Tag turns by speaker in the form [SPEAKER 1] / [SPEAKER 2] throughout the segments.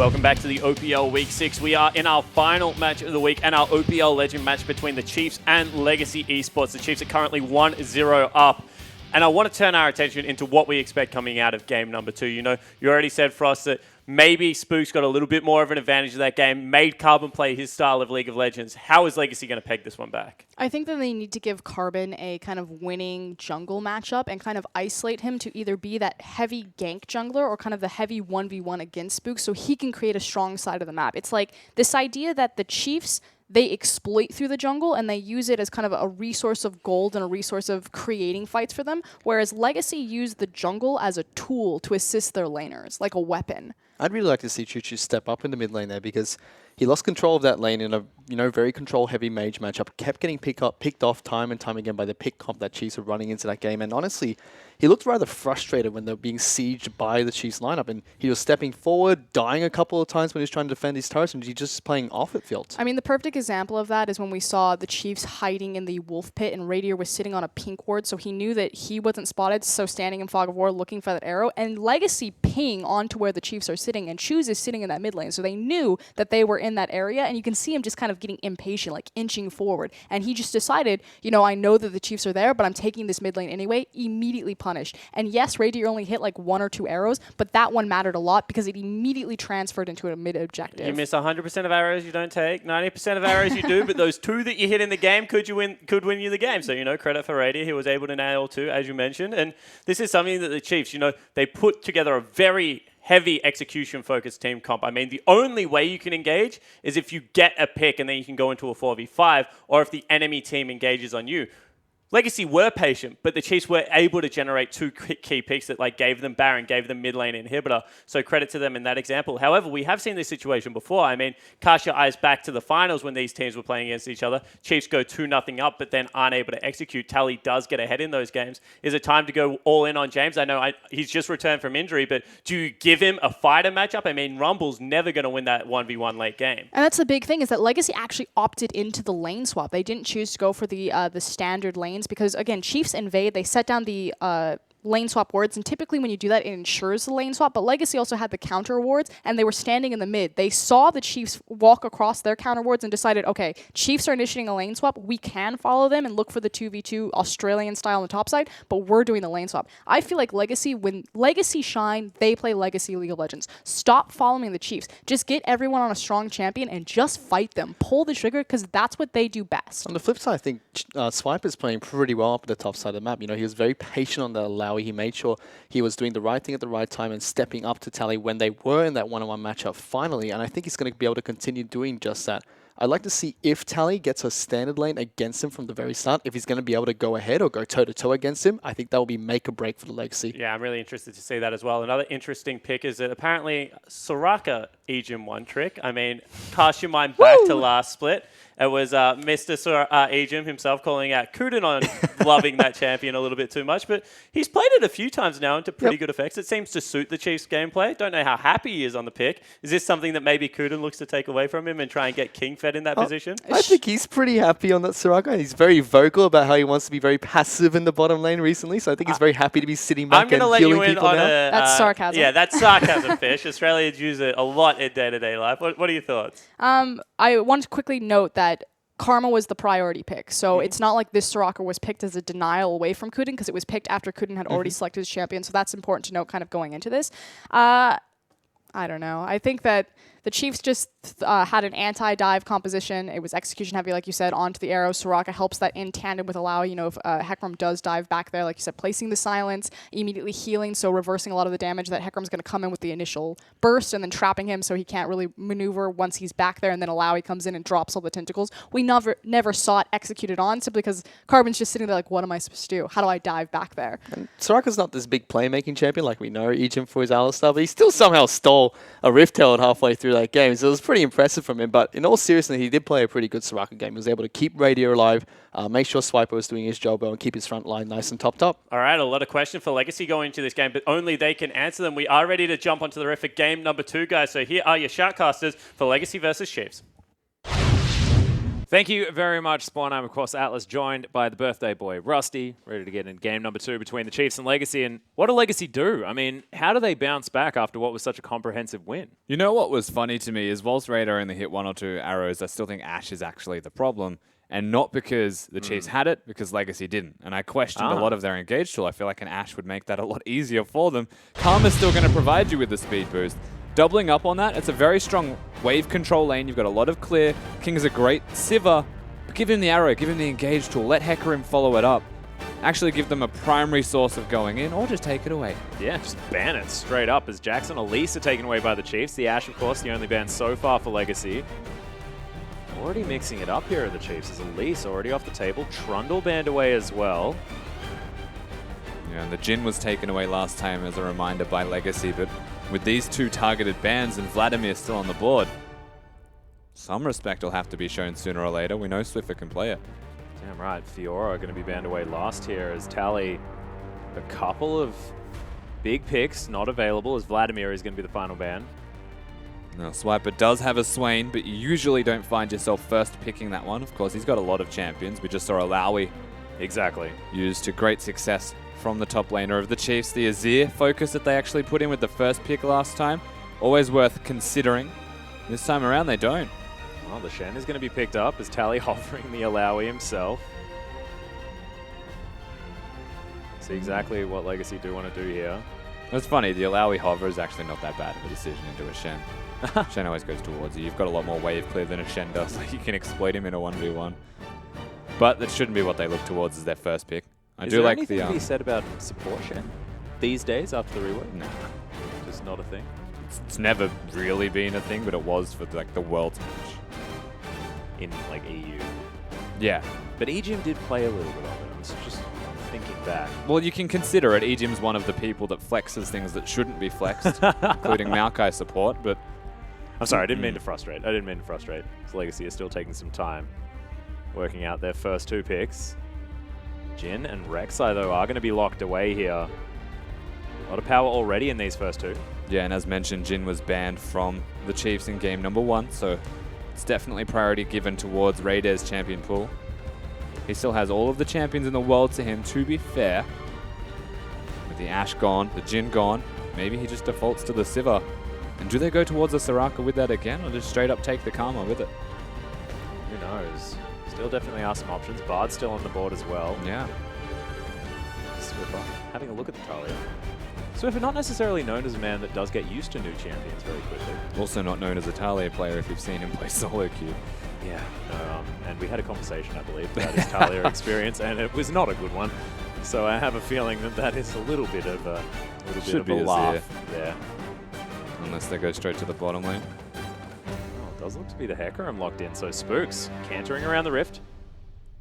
[SPEAKER 1] Welcome back to the OPL Week 6. We are in our final match of the week and our OPL Legend match between the Chiefs and Legacy Esports. The Chiefs are currently 1-0 up. And I want to turn our attention into what we expect coming out of game number 2. You know, you already said, Frost, that maybe Spook's got a little bit more of an advantage of that game, made Carbon play his style of League of Legends. How is Legacy going to peg this one back?
[SPEAKER 2] I think that they need to give Carbon a kind of winning jungle matchup and kind of isolate him to either be that heavy gank jungler or kind of the heavy 1v1 against Spook so he can create a strong side of the map. It's like this idea that the Chiefs, they exploit through the jungle and they use it as kind of a resource of gold and a resource of creating fights for them, whereas Legacy used the jungle as a tool to assist their laners, like a weapon.
[SPEAKER 3] I'd really like to see Choo Choo step up in the mid lane there because he lost control of that lane in a very control-heavy mage matchup. Kept getting picked off time and time again by the pick comp that Chiefs were running into that game. And honestly, he looked rather frustrated when they were being sieged by the Chiefs lineup. And he was stepping forward, dying a couple of times when he was trying to defend his turrets, and he's just playing off, it felt.
[SPEAKER 2] I mean, the perfect example of that is when we saw the Chiefs hiding in the wolf pit and Radier was sitting on a pink ward, so he knew that he wasn't spotted, so standing in fog of war looking for that arrow. And Legacy ping onto where the Chiefs are sitting, and Choose is sitting in that mid lane, so they knew that they were in that area, and you can see him just kind of getting impatient, like inching forward. And he just decided, I know that the Chiefs are there, but I'm taking this mid lane anyway, immediately punished. And yes, Radier only hit like 1 or 2 arrows, but that one mattered a lot because it immediately transferred into a mid objective.
[SPEAKER 1] You miss 100% of arrows you don't take, 90% of arrows you do, but those 2 that you hit in the game could win you the game. So, credit for Radier. He was able to nail 2, as you mentioned. And this is something that the Chiefs, they put together a very heavy execution-focused team comp. I mean, the only way you can engage is if you get a pick and then you can go into a 4v5, or if the enemy team engages on you. Legacy were patient, but the Chiefs were able to generate 2 key picks that gave them Baron, gave them mid lane inhibitor. So credit to them in that example. However, we have seen this situation before. I mean, cast your eyes back to the finals when these teams were playing against each other. Chiefs go 2-0 up, but then aren't able to execute. Tally does get ahead in those games. Is it time to go all in on James? I know he's just returned from injury, but do you give him a fighter matchup? I mean, Rumble's never going to win that 1v1 late game.
[SPEAKER 2] And that's the big thing, is that Legacy actually opted into the lane swap. They didn't choose to go for the standard lanes because, again, Chiefs invade, they set down the lane swap wards, and typically when you do that, it ensures the lane swap, but Legacy also had the counter wards, and they were standing in the mid. They saw the Chiefs walk across their counter wards and decided, okay, Chiefs are initiating a lane swap, we can follow them and look for the 2v2 Australian style on the top side, but we're doing the lane swap. I feel like Legacy, when Legacy shine, they play Legacy League of Legends. Stop following the Chiefs. Just get everyone on a strong champion and just fight them. Pull the trigger, because that's what they do best.
[SPEAKER 3] On the flip side, I think Swiper's playing pretty well up at the top side of the map. He was very patient on the Lowy. He made sure he was doing the right thing at the right time and stepping up to Tally when they were in that one-on-one matchup finally, and I think he's going to be able to continue doing just that. I'd like to see if Tally gets a standard lane against him from the very start, if he's going to be able to go ahead or go toe-to-toe against him. I think that will be make or break for the Legacy.
[SPEAKER 1] Yeah, I'm really interested to see that as well. Another interesting pick is that apparently Soraka Ejim one trick. I mean, cast your mind back to last split. It was Mr. Ejim himself calling out Kuden on loving that champion a little bit too much, but he's played it a few times now into pretty good effects. It seems to suit the Chiefs' gameplay. Don't know how happy he is on the pick. Is this something that maybe Kuden looks to take away from him and try and get King fed in that position?
[SPEAKER 3] I think he's pretty happy on that Soraka. He's very vocal about how he wants to be very passive in the bottom lane recently, so I think he's very happy to be sitting back and healing people now.
[SPEAKER 2] That's sarcasm.
[SPEAKER 1] Yeah, that's sarcasm, Fish. Australians use it a lot in day-to-day life. What are your thoughts?
[SPEAKER 2] I want to quickly note that Karma was the priority pick, so it's not like this Soraka was picked as a denial away from Kuden, because it was picked after Kuden had already selected his champion, so that's important to note kind of going into this. I don't know. I think that the Chiefs just had an anti-dive composition. It was execution heavy, like you said, onto the arrow. Soraka helps that in tandem with Allow. If Hecarim does dive back there, like you said, placing the silence, immediately healing, so reversing a lot of the damage that Hecarim's going to come in with the initial burst, and then trapping him so he can't really maneuver once he's back there, and then Allow, he comes in and drops all the tentacles. We never saw it executed on, simply because Carbon's just sitting there like, what am I supposed to do? How do I dive back there?
[SPEAKER 3] And Soraka's not this big playmaking champion like we know Ejim for his Alistar, but he still somehow stole a Rift Herald halfway through that game, so it was pretty impressive from him. But in all seriousness, he did play a pretty good Soraka game. He was able to keep Radier alive, make sure Swiper was doing his job well, and keep his front line nice and topped up.
[SPEAKER 1] All right, a lot of questions for Legacy going into this game, but only they can answer them. We are ready to jump onto the ref for game number 2, guys. So here are your shoutcasters for Legacy versus Chiefs.
[SPEAKER 4] Thank you very much, Spawn. I'm, of course, Atlas, joined by the birthday boy, Rusty, ready to get in game number 2 between the Chiefs and Legacy. And what do Legacy do? I mean, how do they bounce back after what was such a comprehensive win?
[SPEAKER 5] You know what was funny to me is whilst Raider only hit 1 or 2 arrows, I still think Ash is actually the problem. And not because the Chiefs had it, because Legacy didn't. And I questioned a lot of their engage tool. I feel like an Ash would make that a lot easier for them. Karma's still going to provide you with the speed boost. Doubling up on that, it's a very strong wave control lane. You've got a lot of clear. King is a great Siva. But give him the arrow, give him the engage tool. Let Hecarim follow it up. Actually give them a primary source of going in, or just take it away.
[SPEAKER 4] Yeah, just ban it straight up as Jackson and Elise are taken away by the Chiefs. The Ash, of course, the only ban so far for Legacy. Already mixing it up here at the Chiefs is Elise already off the table. Trundle banned away as well.
[SPEAKER 5] Yeah, and the Jhin was taken away last time as a reminder by Legacy, but with these 2 targeted bans and Vladimir still on the board, some respect will have to be shown sooner or later. We know Swiffer can play it.
[SPEAKER 4] Damn right. Fiora are going to be banned away last here as Tally, a couple of big picks not available as Vladimir is going to be the final ban.
[SPEAKER 5] Now, Swiper does have a Swain, but you usually don't find yourself first picking that one. Of course, he's got a lot of champions. We just saw Alawi
[SPEAKER 4] Exactly.
[SPEAKER 5] used to great success from the top laner of the Chiefs. The Azir focus that they actually put in with the first pick last time, always worth considering. This time around, they don't.
[SPEAKER 4] Well, the Shen is going to be picked up as Tally hovering the Alawi himself. See exactly what Legacy do want to do here.
[SPEAKER 5] It's funny, the Alawi hover is actually not that bad of a decision into a Shen. Shen always goes towards you. You've got a lot more wave clear than a Shen does. Like you can exploit him in a 1v1. But that shouldn't be what they look towards as their first pick. I
[SPEAKER 4] Is
[SPEAKER 5] do
[SPEAKER 4] there
[SPEAKER 5] like
[SPEAKER 4] anything
[SPEAKER 5] the...
[SPEAKER 4] to be said about support Shen these days after the rework?
[SPEAKER 5] No.
[SPEAKER 4] Just not a thing.
[SPEAKER 5] It's never really been a thing, but it was for like the Worlds match.
[SPEAKER 4] In like EU.
[SPEAKER 5] Yeah.
[SPEAKER 4] But EGM did play a little bit of it. I'm just thinking back.
[SPEAKER 5] Well, you can consider it. Ejim's one of the people that flexes things that shouldn't be flexed, including Maokai support, but...
[SPEAKER 4] I'm sorry, I didn't mean to frustrate. So Legacy is still taking some time working out their first 2 picks. Jhin and Rek'Sai, though, are going to be locked away here. A lot of power already in these first 2.
[SPEAKER 5] Yeah, and as mentioned, Jhin was banned from the Chiefs in game number 1, so it's definitely priority given towards Raider's champion pool. He still has all of the champions in the world to him, to be fair. With the Ashe gone, the Jhin gone, maybe he just defaults to the Siva. And do they go towards the Soraka with that again, or just straight up take the Karma with it?
[SPEAKER 4] Who knows? Still definitely are some options. Bard's still on the board as well.
[SPEAKER 5] Yeah.
[SPEAKER 4] Swiffer, having a look at the Talia. Swiffer, not necessarily known as a man that does get used to new champions very quickly.
[SPEAKER 5] Also not known as a Talia player if you've seen him play solo queue.
[SPEAKER 4] Yeah. No, and we had a conversation, I believe, about his Talia experience, and it was not a good one. So I have a feeling that that is a little bit of a laugh there.
[SPEAKER 5] Unless they go straight to the bottom lane.
[SPEAKER 4] Oh, it does look to be the Hecarim locked in. So Spooks cantering around the Rift.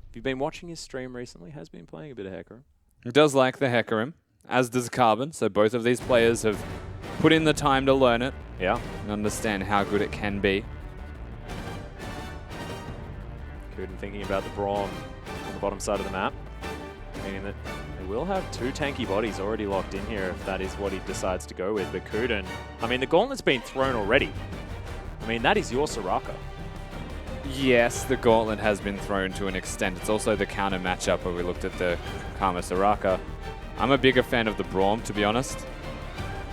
[SPEAKER 4] If you've been watching his stream recently, has been playing a bit of Hecarim.
[SPEAKER 5] He does like the Hecarim, as does Carbon. So both of these players have put in the time to learn it.
[SPEAKER 4] Yeah.
[SPEAKER 5] And understand how good it can be.
[SPEAKER 4] Kuden thinking about the Braum on the bottom side of the map. Meaning that they will have 2 tanky bodies already locked in here if that is what he decides to go with. But Kuden, I mean, the gauntlet's been thrown already. I mean, that is your Soraka.
[SPEAKER 5] Yes, the gauntlet has been thrown to an extent. It's also the counter matchup where we looked at the Karma Soraka. I'm a bigger fan of the Braum, to be honest.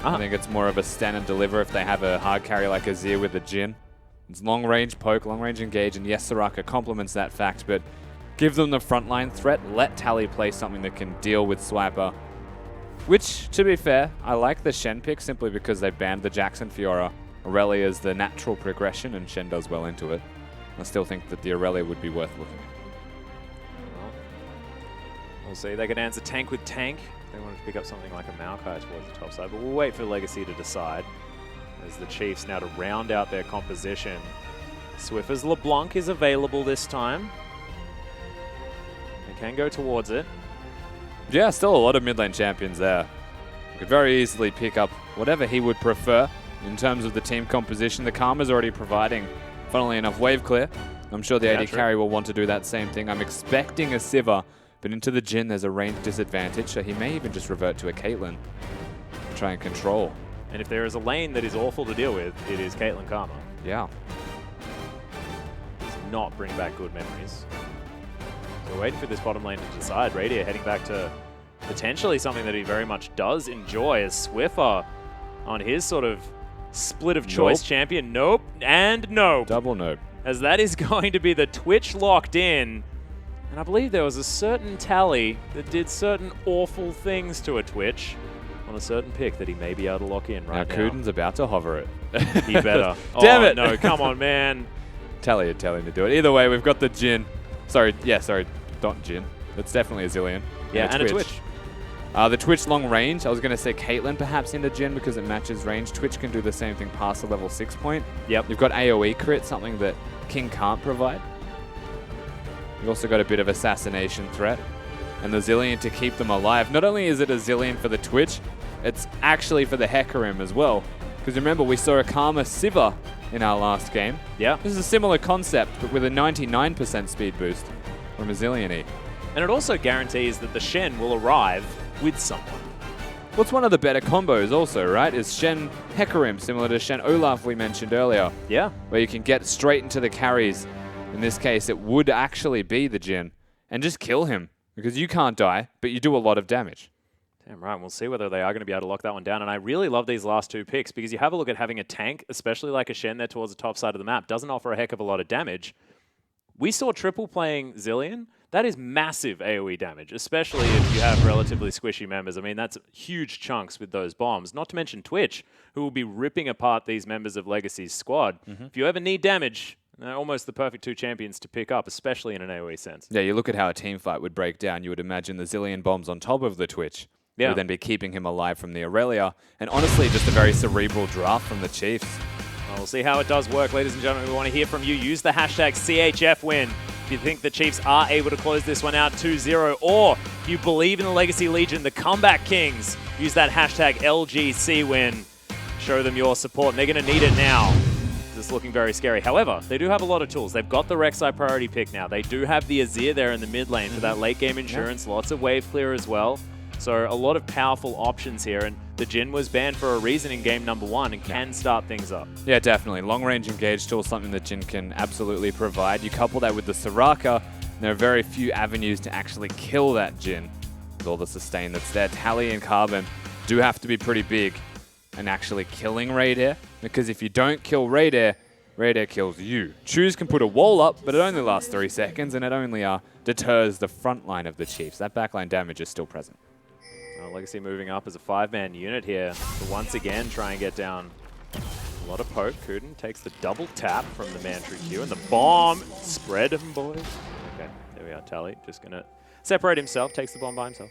[SPEAKER 5] I think it's more of a stand and deliver if they have a hard carry like Azir with the Jhin. It's long range poke, long range engage, and yes, Soraka complements that fact, but give them the frontline threat, let Tally play something that can deal with Swiper. Which, to be fair, I like the Shen pick simply because they banned the Jackson Fiora. Aurelia is the natural progression, and Shen does well into it. I still think that the Aurelia would be worth looking at.
[SPEAKER 4] Well, we'll see. They can answer tank with tank. They wanted to pick up something like a Maokai towards the top side, but we'll wait for Legacy to decide. As the Chiefs now to round out their composition. Swiffer's LeBlanc is available this time. They can go towards it.
[SPEAKER 5] Yeah, still a lot of mid lane champions there. Could very easily pick up whatever he would prefer in terms of the team composition. The Karma's already providing, funnily enough, wave clear. I'm sure the AD carry will want to do that same thing. I'm expecting a Siva, but into the Jhin there's a range disadvantage, so he may even just revert to a Caitlyn. Try and control.
[SPEAKER 4] And if there is a lane that is awful to deal with, it is Caitlyn Karma.
[SPEAKER 5] Yeah.
[SPEAKER 4] not bring back good memories. So we're waiting for this bottom lane to decide. Radier heading back to potentially something that he very much does enjoy as Swiffer on his sort of split of choice champion. Nope and nope.
[SPEAKER 5] Double nope.
[SPEAKER 4] As that is going to be the Twitch locked in. And I believe there was a certain tally that did certain awful things to a Twitch on a certain pick that he may be able to lock in right now.
[SPEAKER 5] Kuden's about to hover it.
[SPEAKER 4] He better.
[SPEAKER 5] Damn it!
[SPEAKER 4] No, come on, man.
[SPEAKER 5] Telling to do it. Either way, we've got the Jhin. Sorry, not Jhin. It's definitely a Zillion.
[SPEAKER 4] Yeah, and a Twitch.
[SPEAKER 5] The Twitch long range, I was going to say Caitlyn perhaps into Jhin because it matches range. Twitch can do the same thing past the level 6 point.
[SPEAKER 4] Yep.
[SPEAKER 5] You've got AoE crit, something that King can't provide. You've also got a bit of assassination threat. And the Zillion to keep them alive. Not only is it a Zillion for the Twitch, it's actually for the Hecarim as well. Because remember, we saw a Karma Siva in our last game.
[SPEAKER 4] Yeah.
[SPEAKER 5] This is a similar concept, but with a 99% speed boost from a Zillion-E.
[SPEAKER 4] And it also guarantees that the Shen will arrive with someone.
[SPEAKER 5] What's one of the better combos also, right, is Shen Hecarim, similar to Shen Olaf we mentioned earlier.
[SPEAKER 4] Yeah.
[SPEAKER 5] Where you can get straight into the carries. In this case, it would actually be the Jhin. And just kill him. Because you can't die, but you do a lot of damage.
[SPEAKER 4] Damn right. We'll see whether they are going to be able to lock that one down. And I really love these last two picks because you have a look at having a tank, especially like a Shen there towards the top side of the map, doesn't offer a heck of a lot of damage. We saw triple playing Zillion. That is massive AoE damage, especially if you have relatively squishy members. I mean, that's huge chunks with those bombs. Not to mention Twitch, who will be ripping apart these members of Legacy's squad. If you ever need damage, they're almost the perfect two champions to pick up, especially in an AoE sense.
[SPEAKER 5] Yeah, you look at how a team fight would break down. You would imagine the Zillion bombs on top of the Twitch.
[SPEAKER 4] Yeah.
[SPEAKER 5] Would then be keeping him alive from the Aurelia. And honestly, just a very cerebral draft from the Chiefs.
[SPEAKER 4] Well, we'll see how it does work, ladies and gentlemen. We want to hear from you. Use the hashtag CHFWin if you think the Chiefs are able to close this one out 2-0, or if you believe in the Legacy Legion, the Comeback Kings. Use that hashtag LGCWin. Show them your support, and they're going to need it now. It's looking very scary. However, they do have a lot of tools. They've got the Rek'Sai priority pick now. They do have the Azir there in the mid lane for that late game insurance. Lots of wave clear as well. So a lot of powerful options here, and the Jhin was banned for a reason in game number 1 and can start things up.
[SPEAKER 5] Yeah, definitely. Long-range engage tool is something that Jhin can absolutely provide. You couple that with the Soraka, and there are very few avenues to actually kill that Jhin with all the sustain that's there. Tally and Carbon do have to be pretty big in actually killing Radier, because if you don't kill Radier, Radier kills you. Choose can put a wall up, but it only lasts 3 seconds, and it only deters the front line of the Chiefs. That backline damage is still present.
[SPEAKER 4] Legacy moving up as a 5-man unit here to once again try and get down a lot of poke. Kuden takes the double tap from the Mantry Q, and the bomb spread him, boys. Okay, there we are. Tally just going to separate himself, takes the bomb by himself.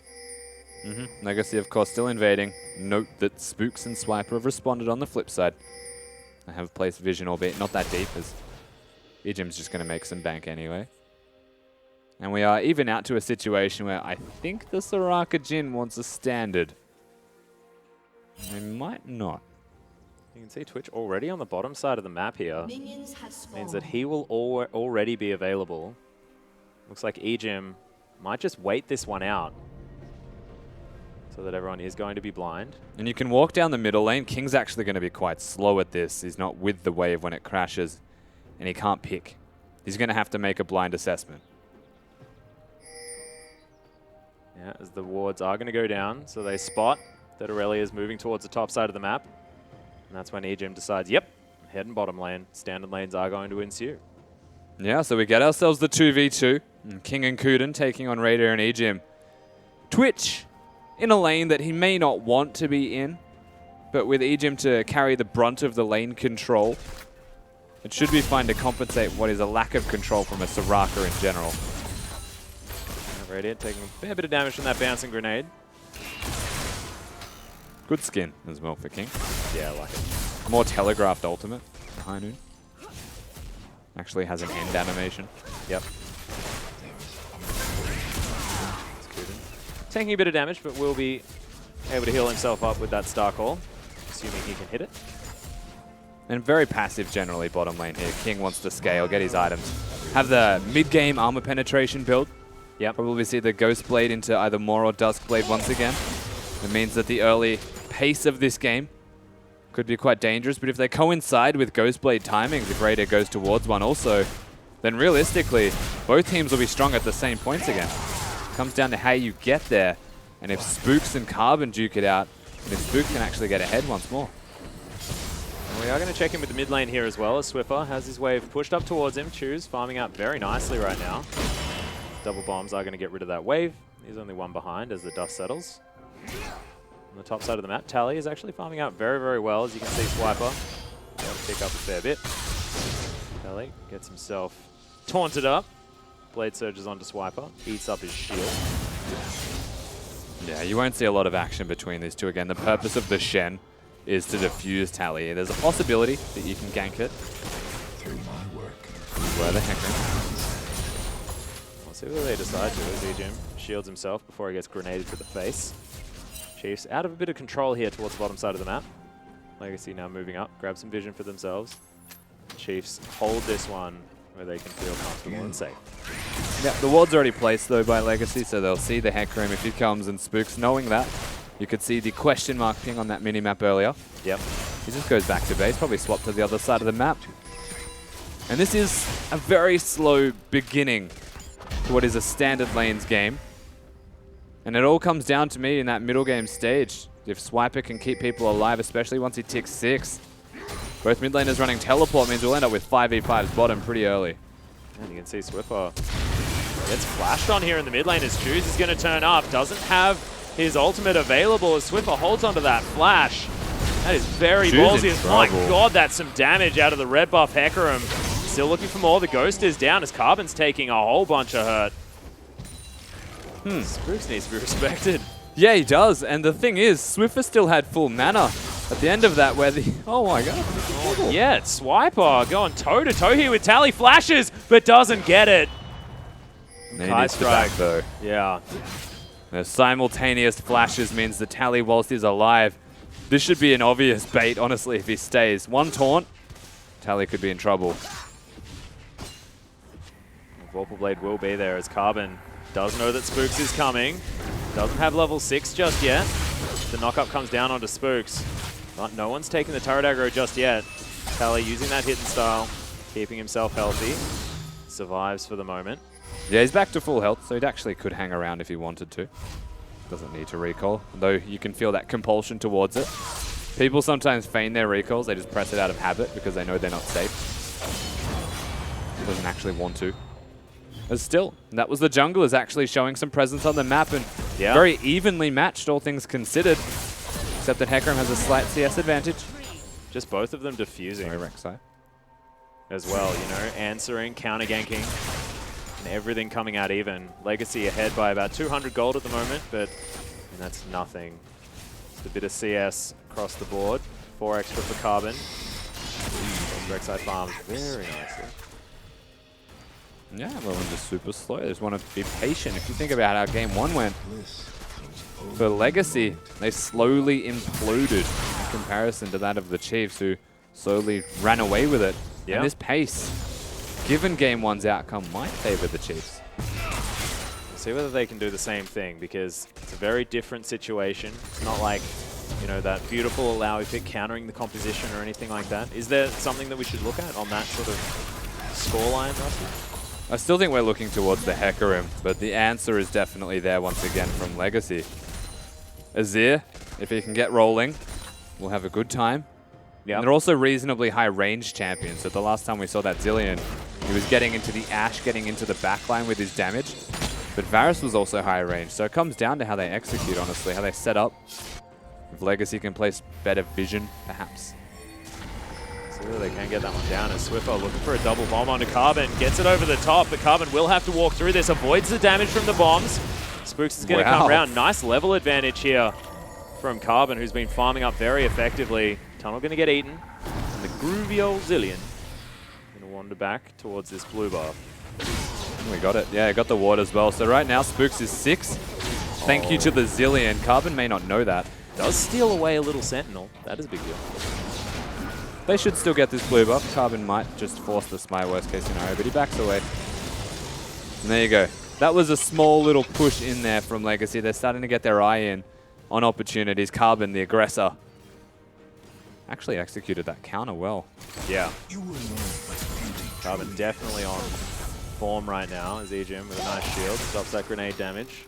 [SPEAKER 5] Legacy, of course, still invading. Note that Spooks and Swiper have responded on the flip side. I have placed vision, albeit not that deep, as Ejim's just going to make some bank anyway. And we are even out to a situation where I think the Soraka Jhin wants a standard. They might not.
[SPEAKER 4] You can see Twitch already on the bottom side of the map here. Means that he will already be available. Looks like Ejim might just wait this one out so that everyone is going to be blind.
[SPEAKER 5] And you can walk down the middle lane. King's actually going to be quite slow at this. He's not with the wave when it crashes, and he can't pick. He's going to have to make a blind assessment.
[SPEAKER 4] Yeah, as the wards are going to go down, so they spot that Aurelia is moving towards the top side of the map. And that's when Ejim decides, yep, head and bottom lane. Standard lanes are going to ensue.
[SPEAKER 5] Yeah, so we get ourselves the 2v2. And King and Kuden taking on Raider and Ejim. Twitch in a lane that he may not want to be in, but with Ejim to carry the brunt of the lane control, it should be fine to compensate what is a lack of control from a Soraka in general.
[SPEAKER 4] Radiant taking a fair bit of damage from that bouncing grenade.
[SPEAKER 5] Good skin as well for King.
[SPEAKER 4] Yeah, I like it.
[SPEAKER 5] More telegraphed ultimate. High noon. Actually has an end animation.
[SPEAKER 4] Yep. Taking a bit of damage, but will be able to heal himself up with that Star Call, assuming he can hit it.
[SPEAKER 5] And very passive generally bottom lane here. King wants to scale, get his items. Have the mid-game armor penetration build.
[SPEAKER 4] Yep.
[SPEAKER 5] Probably see the Ghost Blade into either Maw or Duskblade once again. It means that the early pace of this game could be quite dangerous, but if they coincide with Ghost Blade timings, if Raider goes towards one also, then realistically, both teams will be strong at the same points again. Comes down to how you get there. And if Spooks and Carbon duke it out, and if Spooks can actually get ahead once more.
[SPEAKER 4] And we are going to check in with the mid lane here as well, as Swiffer has his wave pushed up towards him. Choose farming out very nicely right now. Double bombs are going to get rid of that wave. He's only one behind as the dust settles. On the top side of the map, Tally is actually farming out very, very well. As you can see, Swiper able to pick up a fair bit. Tally gets himself taunted up. Blade surges onto Swiper, eats up his shield.
[SPEAKER 5] Yeah, you won't see a lot of action between these two again. The purpose of the Shen is to defuse Tally. There's a possibility that you can gank it. Where the heck?
[SPEAKER 4] We'll see what they decide to. As Ejim shields himself before he gets grenaded to the face. Chiefs out of a bit of control here towards the bottom side of the map. Legacy now moving up, grab some vision for themselves. Chiefs hold this one where they can feel comfortable and safe.
[SPEAKER 5] Yeah, the ward's already placed though by Legacy, so they'll see the Heck Room if he comes and Spooks. Knowing that, you could see the question mark ping on that minimap earlier.
[SPEAKER 4] Yep.
[SPEAKER 5] He just goes back to base, probably swap to the other side of the map. And this is a very slow beginning to what is a standard lanes game. And it all comes down to me in that middle game stage. If Swiper can keep people alive, especially once he ticks 6. Both mid laners running teleport means we'll end up with 5v5's bottom pretty early.
[SPEAKER 4] And you can see Swiffer gets flashed on here in the mid lane as Choose is going to turn up. Doesn't have his ultimate available as Swiffer holds onto that flash. That is very ballsy. My god, that's some damage out of the red buff Hecarim. Still looking for more. The Ghost is down as Carbon's taking a whole bunch of hurt. Spooks needs to be respected.
[SPEAKER 5] Yeah, he does. And the thing is, Swiffer still had full mana at the end of that where the... Oh my god.
[SPEAKER 4] Oh, yeah, it's Swiper going toe-to-toe here with Tally. Flashes, but doesn't get it.
[SPEAKER 5] High strike though.
[SPEAKER 4] Yeah.
[SPEAKER 5] The simultaneous flashes means the Tally, whilst he's alive, this should be an obvious bait, honestly, if he stays. One taunt, Tally could be in trouble.
[SPEAKER 4] Vorpal Blade will be there as Carbon does know that Spooks is coming. Doesn't have level 6 just yet. The knockup comes down onto Spooks. But no one's taking the turret aggro just yet. Tally using that hidden style, keeping himself healthy. Survives for the moment.
[SPEAKER 5] Yeah, he's back to full health, so he actually could hang around if he wanted to. Doesn't need to recall, though you can feel that compulsion towards it. People sometimes feign their recalls, they just press it out of habit because they know they're not safe. Doesn't actually want to. But still, that was the junglers actually showing some presence on the map and very evenly matched, all things considered. Except that Hecarim has a slight CS advantage.
[SPEAKER 4] Just both of them diffusing.
[SPEAKER 5] Sorry, Rek'Sai.
[SPEAKER 4] As well, you know, answering, counter-ganking, and everything coming out even. Legacy ahead by about 200 gold at the moment, but that's nothing. Just a bit of CS across the board. 4 extra for Carbon. Rek'Sai farms very nicely.
[SPEAKER 5] Yeah, well, I'm just super slow. They just want to be patient. If you think about how game 1 went, for Legacy, they slowly imploded in comparison to that of the Chiefs, who slowly ran away with it.
[SPEAKER 4] Yeah.
[SPEAKER 5] And this pace, given game 1's outcome, might favor the Chiefs.
[SPEAKER 4] We'll see whether they can do the same thing, because it's a very different situation. It's not like, you know, that beautiful Alawi pick countering the composition or anything like that. Is there something that we should look at on that sort of scoreline, Rusty?
[SPEAKER 5] I still think we're looking towards the Hecarim, but the answer is definitely there once again from Legacy. Azir, if he can get rolling, we'll have a good time.
[SPEAKER 4] Yeah.
[SPEAKER 5] And they're also reasonably high range champions. So the last time we saw that Zilean, he was getting into the Ashe, getting into the backline with his damage. But Varus was also high range. So it comes down to how they execute, honestly, how they set up. If Legacy can place better vision, perhaps.
[SPEAKER 4] See whether they can get that one down as Swiffer looking for a double bomb onto Carbon. Gets it over the top, but Carbon will have to walk through this. Avoids the damage from the bombs. Spooks is going to come around. Nice level advantage here from Carbon, who's been farming up very effectively. Tunnel going to get eaten. And the groovy old Zilean going to wander back towards this blue buff.
[SPEAKER 5] We got it. Yeah, got the ward as well. So right now, Spooks is 6. Thank you to the Zilean. Carbon may not know that.
[SPEAKER 4] Does steal away a little Sentinel. That is a big deal.
[SPEAKER 5] They should still get this blue buff. Carbon might just force the smite, worst case scenario, but he backs away. And there you go. That was a small little push in there from Legacy. They're starting to get their eye in on opportunities. Carbon, the aggressor, actually executed that counter well.
[SPEAKER 4] Yeah. Carbon definitely on form right now as Ejim with a nice shield stops that grenade damage.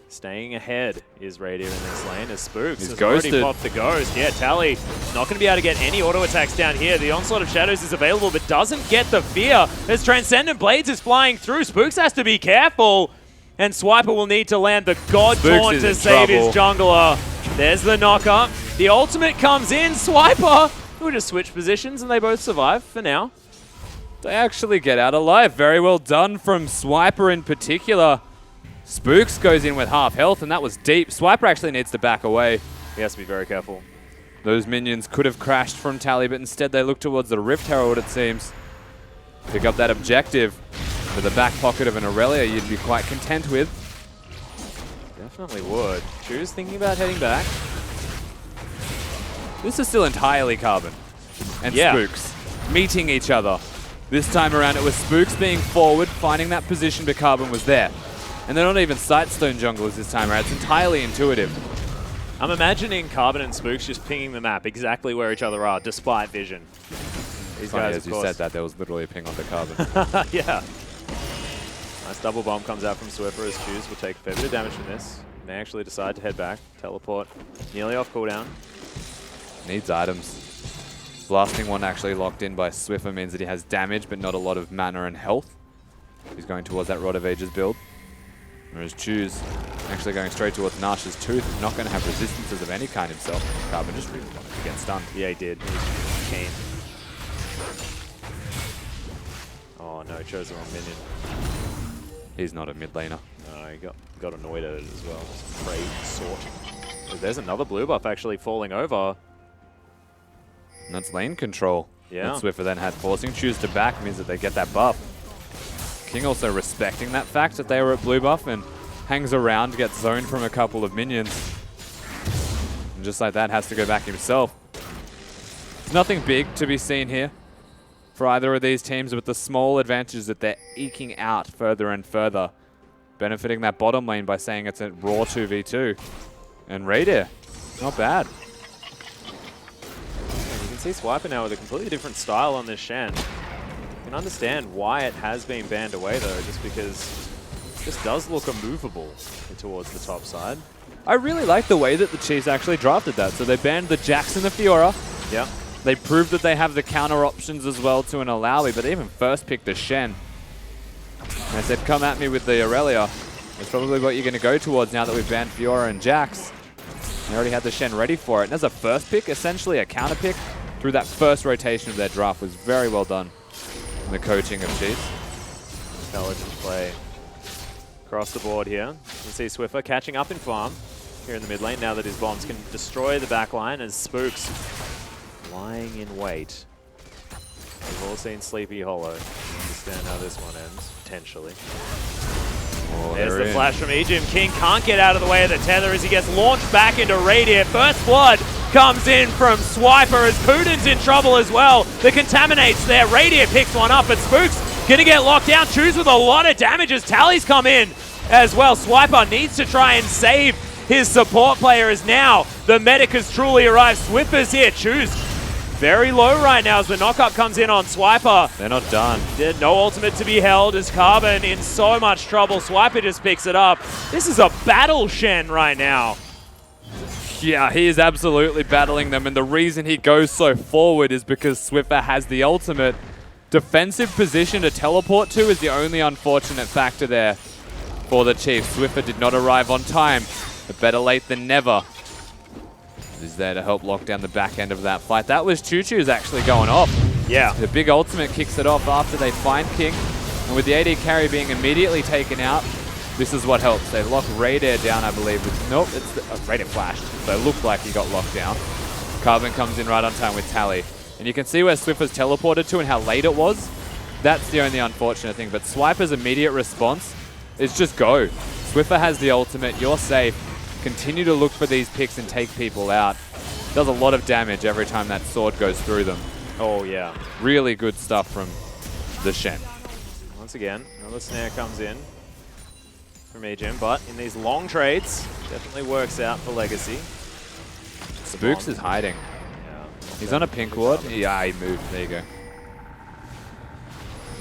[SPEAKER 4] Staying ahead is Radier in this lane as Spooks
[SPEAKER 5] He's
[SPEAKER 4] has
[SPEAKER 5] ghosted.
[SPEAKER 4] already popped the ghost. Yeah, Tally not going to be able to get any auto attacks down here. The Onslaught of Shadows is available but doesn't get the fear as Transcendent Blades is flying through. Spooks has to be careful and Swiper will need to land the God
[SPEAKER 5] Spooks
[SPEAKER 4] Taunt
[SPEAKER 5] is
[SPEAKER 4] to
[SPEAKER 5] in
[SPEAKER 4] save
[SPEAKER 5] trouble.
[SPEAKER 4] his jungler. There's the knock-up. The ultimate comes in. Swiper will just switch positions and they both survive for now.
[SPEAKER 5] They actually get out alive. Very well done from Swiper in particular. Spooks goes in with half health, and that was deep. Swiper actually needs to back away.
[SPEAKER 4] He has to be very careful.
[SPEAKER 5] Those minions could have crashed from Tally, but instead they look towards the Rift Herald, it seems. Pick up that objective. With the back pocket of an Aurelia, you'd be quite content with.
[SPEAKER 4] Definitely would. Choose thinking about heading back.
[SPEAKER 5] This is still entirely Carbon and
[SPEAKER 4] Yeah.
[SPEAKER 5] Spooks meeting each other. This time around, it was Spooks being forward, finding that position, but Carbon was there. And they're not even Sightstone junglers this time around. It's entirely intuitive.
[SPEAKER 4] I'm imagining Carbon and Spooks just pinging the map exactly where each other are, despite vision. These
[SPEAKER 5] Funny,
[SPEAKER 4] guys,
[SPEAKER 5] as
[SPEAKER 4] of
[SPEAKER 5] you
[SPEAKER 4] course.
[SPEAKER 5] said that, there was literally a ping onto Carbon.
[SPEAKER 4] Yeah. Nice double bomb comes out from Swiffer as Choose will take a fair bit of damage from this. May actually decide to head back. Teleport nearly off cooldown.
[SPEAKER 5] Needs items. Blasting one actually locked in by Swiffer means that he has damage, but not a lot of mana and health. He's going towards that Rod of Ages build. Whereas Choose actually going straight towards Nash's Tooth. He's not going to have resistances of any kind himself. Carbon just really wanted to get stunned.
[SPEAKER 4] Yeah, he did. He was keen. Oh no, chose the wrong minion.
[SPEAKER 5] He's not a mid laner.
[SPEAKER 4] No, he got annoyed at it as well. Just prayed sort. Oh, there's another blue buff actually falling over.
[SPEAKER 5] And that's lane control.
[SPEAKER 4] Yeah.
[SPEAKER 5] That Swiffer then had forcing Choose to back means that they get that buff. King also respecting that fact that they were at blue buff and hangs around, gets zoned from a couple of minions. And just like that, has to go back himself. There's nothing big to be seen here for either of these teams, but the small advantages that they're eking out further and further. Benefiting that bottom lane by saying it's a raw 2v2. And Radier, not bad.
[SPEAKER 4] You can see Swiper now with a completely different style on this Shen. You can understand why it has been banned away though, just because this does look immovable towards the top side.
[SPEAKER 5] I really like the way that the Chiefs actually drafted that. So they banned the Jax and the Fiora.
[SPEAKER 4] Yeah.
[SPEAKER 5] They proved that they have the counter options as well to an Alawi, but they even first picked the Shen. And they said, come at me with the Aurelia. That's probably what you're going to go towards now that we've banned Fiora and Jax. They already had the Shen ready for it. And as a first pick, essentially a counter pick through that first rotation of their draft was very well done. And the coaching of Chiefs.
[SPEAKER 4] Intelligent play across the board here. You can see Swiffer catching up in farm here in the mid lane now that his bombs can destroy the back line as Spooks lying in wait. We've all seen Sleepy Hollow. You understand how this one ends, potentially.
[SPEAKER 5] Oh,
[SPEAKER 4] There's
[SPEAKER 5] they're
[SPEAKER 4] the
[SPEAKER 5] in.
[SPEAKER 4] flash from Ejim. King can't get out of the way of the tether as he gets launched back into Radier. First blood comes in from Swiper as Putin's in trouble as well. The contaminates there. Radier picks one up, but Spooks gonna get locked down. Choose with a lot of damage as Tally's come in as well. Swiper needs to try and save his support player as now the medic has truly arrived. Swiffer's here. Choose very low right now as the knockup comes in on Swiper.
[SPEAKER 5] They're not done.
[SPEAKER 4] Did no ultimate to be held as Carbon in so much trouble. Swiper just picks it up. This is a battle Shen right now.
[SPEAKER 5] Yeah, he is absolutely battling them, and the reason he goes so forward is because Swiffer has the ultimate. Defensive position to teleport to is the only unfortunate factor there for the Chiefs. Swiffer did not arrive on time, but better late than never. Is there to help lock down the back end of that fight. That was Choo Choo's actually going off.
[SPEAKER 4] Yeah.
[SPEAKER 5] The big ultimate kicks it off after they find King. And with the AD carry being immediately taken out, this is what helps. They lock Radier down, I believe. Nope, it's Radier flashed. So it looked like he got locked down. Carbon comes in right on time with Tally. And you can see where Swiffer's teleported to and how late it was. That's the only unfortunate thing. But Swiper's immediate response is just go. Swiffer has the ultimate. You're safe. Continue to look for these picks and take people out. Does a lot of damage every time that sword goes through them.
[SPEAKER 4] Oh, yeah.
[SPEAKER 5] Really good stuff from the Shen.
[SPEAKER 4] Once again, another snare comes in from Ejim, but in these long trades, definitely works out for Legacy.
[SPEAKER 5] Spooks is hiding.
[SPEAKER 4] Yeah.
[SPEAKER 5] He's on a pink ward. Yeah, he moved. There you go.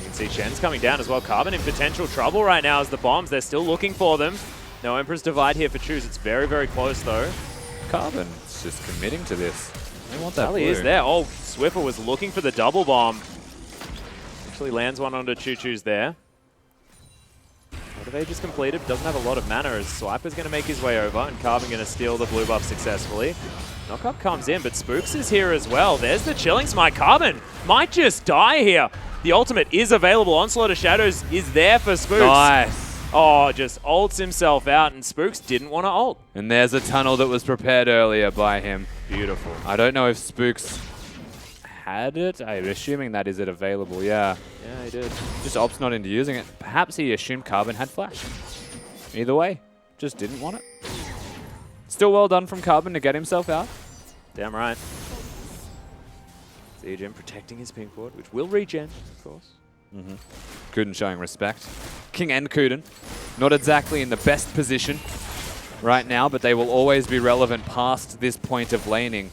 [SPEAKER 4] You can see Shen's coming down as well. Carbon in potential trouble right now as the bombs. They're still looking for them. No Emperor's Divide here for Choose. It's very, very close though.
[SPEAKER 5] Carbon's just committing to this. They want that
[SPEAKER 4] Tally
[SPEAKER 5] blue.
[SPEAKER 4] is there. Oh, Swiffer was looking for the double bomb. Actually lands one onto Choo-Choo's there. What of Age is completed. Doesn't have a lot of mana as Swiper's going to make his way over and Carbon going to steal the blue buff successfully. Knockup comes in, but Spooks is here as well. There's the Chilling Smite. Carbon might just die here. The ultimate is available. Onslaught of Shadows is there for Spooks.
[SPEAKER 5] Nice.
[SPEAKER 4] Oh, just ults himself out, and Spooks didn't want to ult.
[SPEAKER 5] And there's a tunnel that was prepared earlier by him.
[SPEAKER 4] Beautiful.
[SPEAKER 5] I don't know if Spooks had it. I'm assuming that is it available, yeah.
[SPEAKER 4] Yeah, he did.
[SPEAKER 5] Just opts not into using it. Perhaps he assumed Carbon had flash. Either way, just didn't want it. Still well done from Carbon to get himself out.
[SPEAKER 4] Damn right. Zhejian protecting his pink ward, which will regen, of course.
[SPEAKER 5] Kuden showing respect. King and Kuden, not exactly in the best position right now, but they will always be relevant past this point of laning.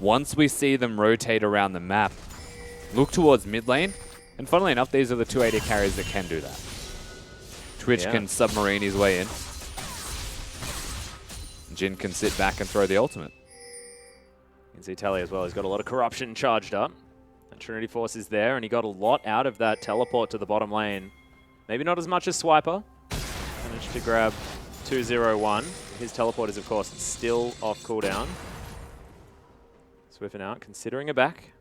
[SPEAKER 5] Once we see them rotate around the map, look towards mid lane, and funnily enough, these are the 2 AD carries that can do that. Twitch can submarine his way in. Jin can sit back and throw the ultimate.
[SPEAKER 4] You can see Tally as well. He's got a lot of corruption charged up. And Trinity Force is there, and he got a lot out of that teleport to the bottom lane. Maybe not as much as Swiper. Managed to grab 2-0-1. His teleport is, of course, still off cooldown. Swiffing out, considering a back.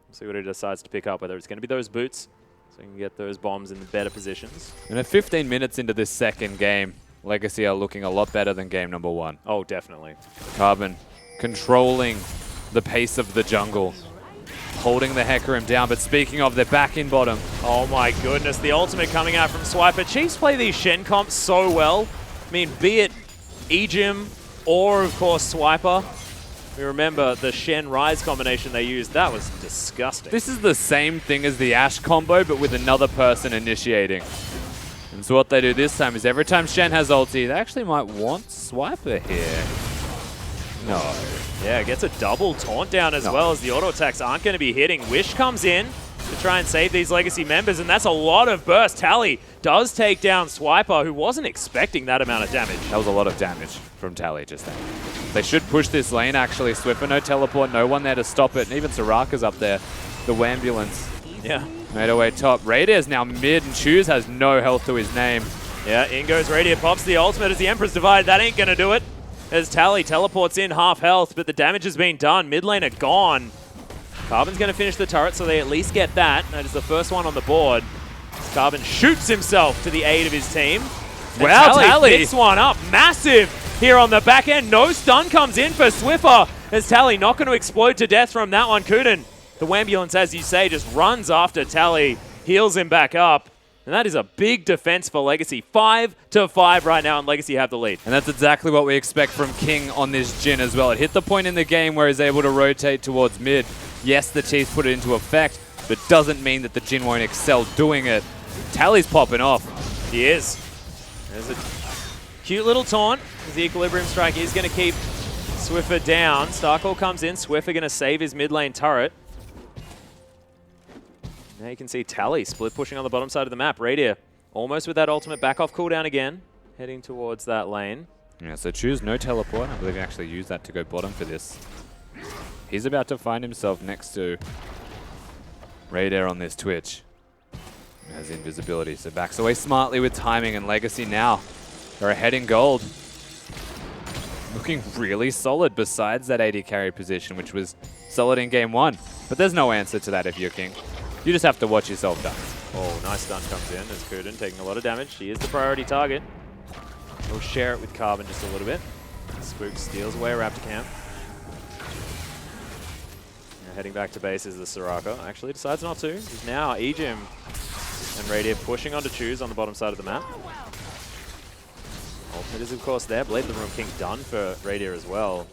[SPEAKER 4] We'll see what he decides to pick up, whether it's going to be those boots, so he can get those bombs in the better positions.
[SPEAKER 5] And at 15 minutes into this second game, Legacy are looking a lot better than game number 1.
[SPEAKER 4] Oh, definitely.
[SPEAKER 5] Carbon controlling the pace of the jungle, holding the Hecarim down, but speaking of, they're back in bottom.
[SPEAKER 4] Oh my goodness, the ultimate coming out from Swiper. Chiefs play these Shen comps so well. I mean, be it Ejim or, of course, Swiper. We remember the Shen Rise combination they used. That was disgusting.
[SPEAKER 5] This is the same thing as the Ashe combo, but with another person initiating. And so what they do this time is every time Shen has ulti, they actually might want Swiper here. No.
[SPEAKER 4] Yeah, gets a double taunt down as well, as the auto attacks aren't going to be hitting. Wish comes in to try and save these Legacy members, and that's a lot of burst. Tally does take down Swiper, who wasn't expecting that amount of damage.
[SPEAKER 5] That was a lot of damage from Tally just then. They should push this lane, actually. Swiffer, no teleport, no one there to stop it. And even Soraka's up there. The Wambulance.
[SPEAKER 4] Yeah.
[SPEAKER 5] Made her way top. Raider's now mid, and Choose has no health to his name.
[SPEAKER 4] Yeah, in goes Radiant, pops the ultimate as the Emperor's Divide. That ain't going to do it. As Tally teleports in half health, but the damage has been done. Mid lane are gone. Carbon's going to finish the turret, so they at least get that. That is the first one on the board. Carbon shoots himself to the aid of his team. And
[SPEAKER 5] Wow, Tally
[SPEAKER 4] picks one up. Massive here on the back end. No stun comes in for Swiffer. As Tally not going to explode to death from that one. Kuden, the Wambulance, as you say, just runs after Tally, heals him back up. And that is a big defense for Legacy. 5-5 right now, and Legacy have the lead.
[SPEAKER 5] And that's exactly what we expect from King on this Jhin as well. It hit the point in the game where he's able to rotate towards mid. Yes, the Chiefs put it into effect, but doesn't mean that the Jhin won't excel doing it. Tally's popping off.
[SPEAKER 4] He is. There's a cute little taunt, as the Equilibrium Strike is going to keep Swiffer down. Starcall comes in. Swiffer going to save his mid lane turret. Now you can see Tally split pushing on the bottom side of the map. Radier almost with that ultimate back off cooldown again, heading towards that lane.
[SPEAKER 5] Yeah, so Choose no teleport. I believe he actually used that to go bottom for this. He's about to find himself next to Raider on this Twitch. He has invisibility, so backs away smartly with timing, and Legacy now. They're ahead in gold. Looking really solid besides that AD carry position, which was solid in game 1. But there's no answer to that if you're King. You just have to watch yourself die.
[SPEAKER 4] Oh, nice stun comes in as Kuden taking a lot of damage. He is the priority target. He'll share it with Carbon just a little bit. Spook steals away Raptor Camp. Now heading back to base is the Soraka. Actually decides not to. He's now Ejim and Radiant pushing onto Choose on the bottom side of the map. Ultimate is, of course, there. Blade of the Room King done for Radiant as well.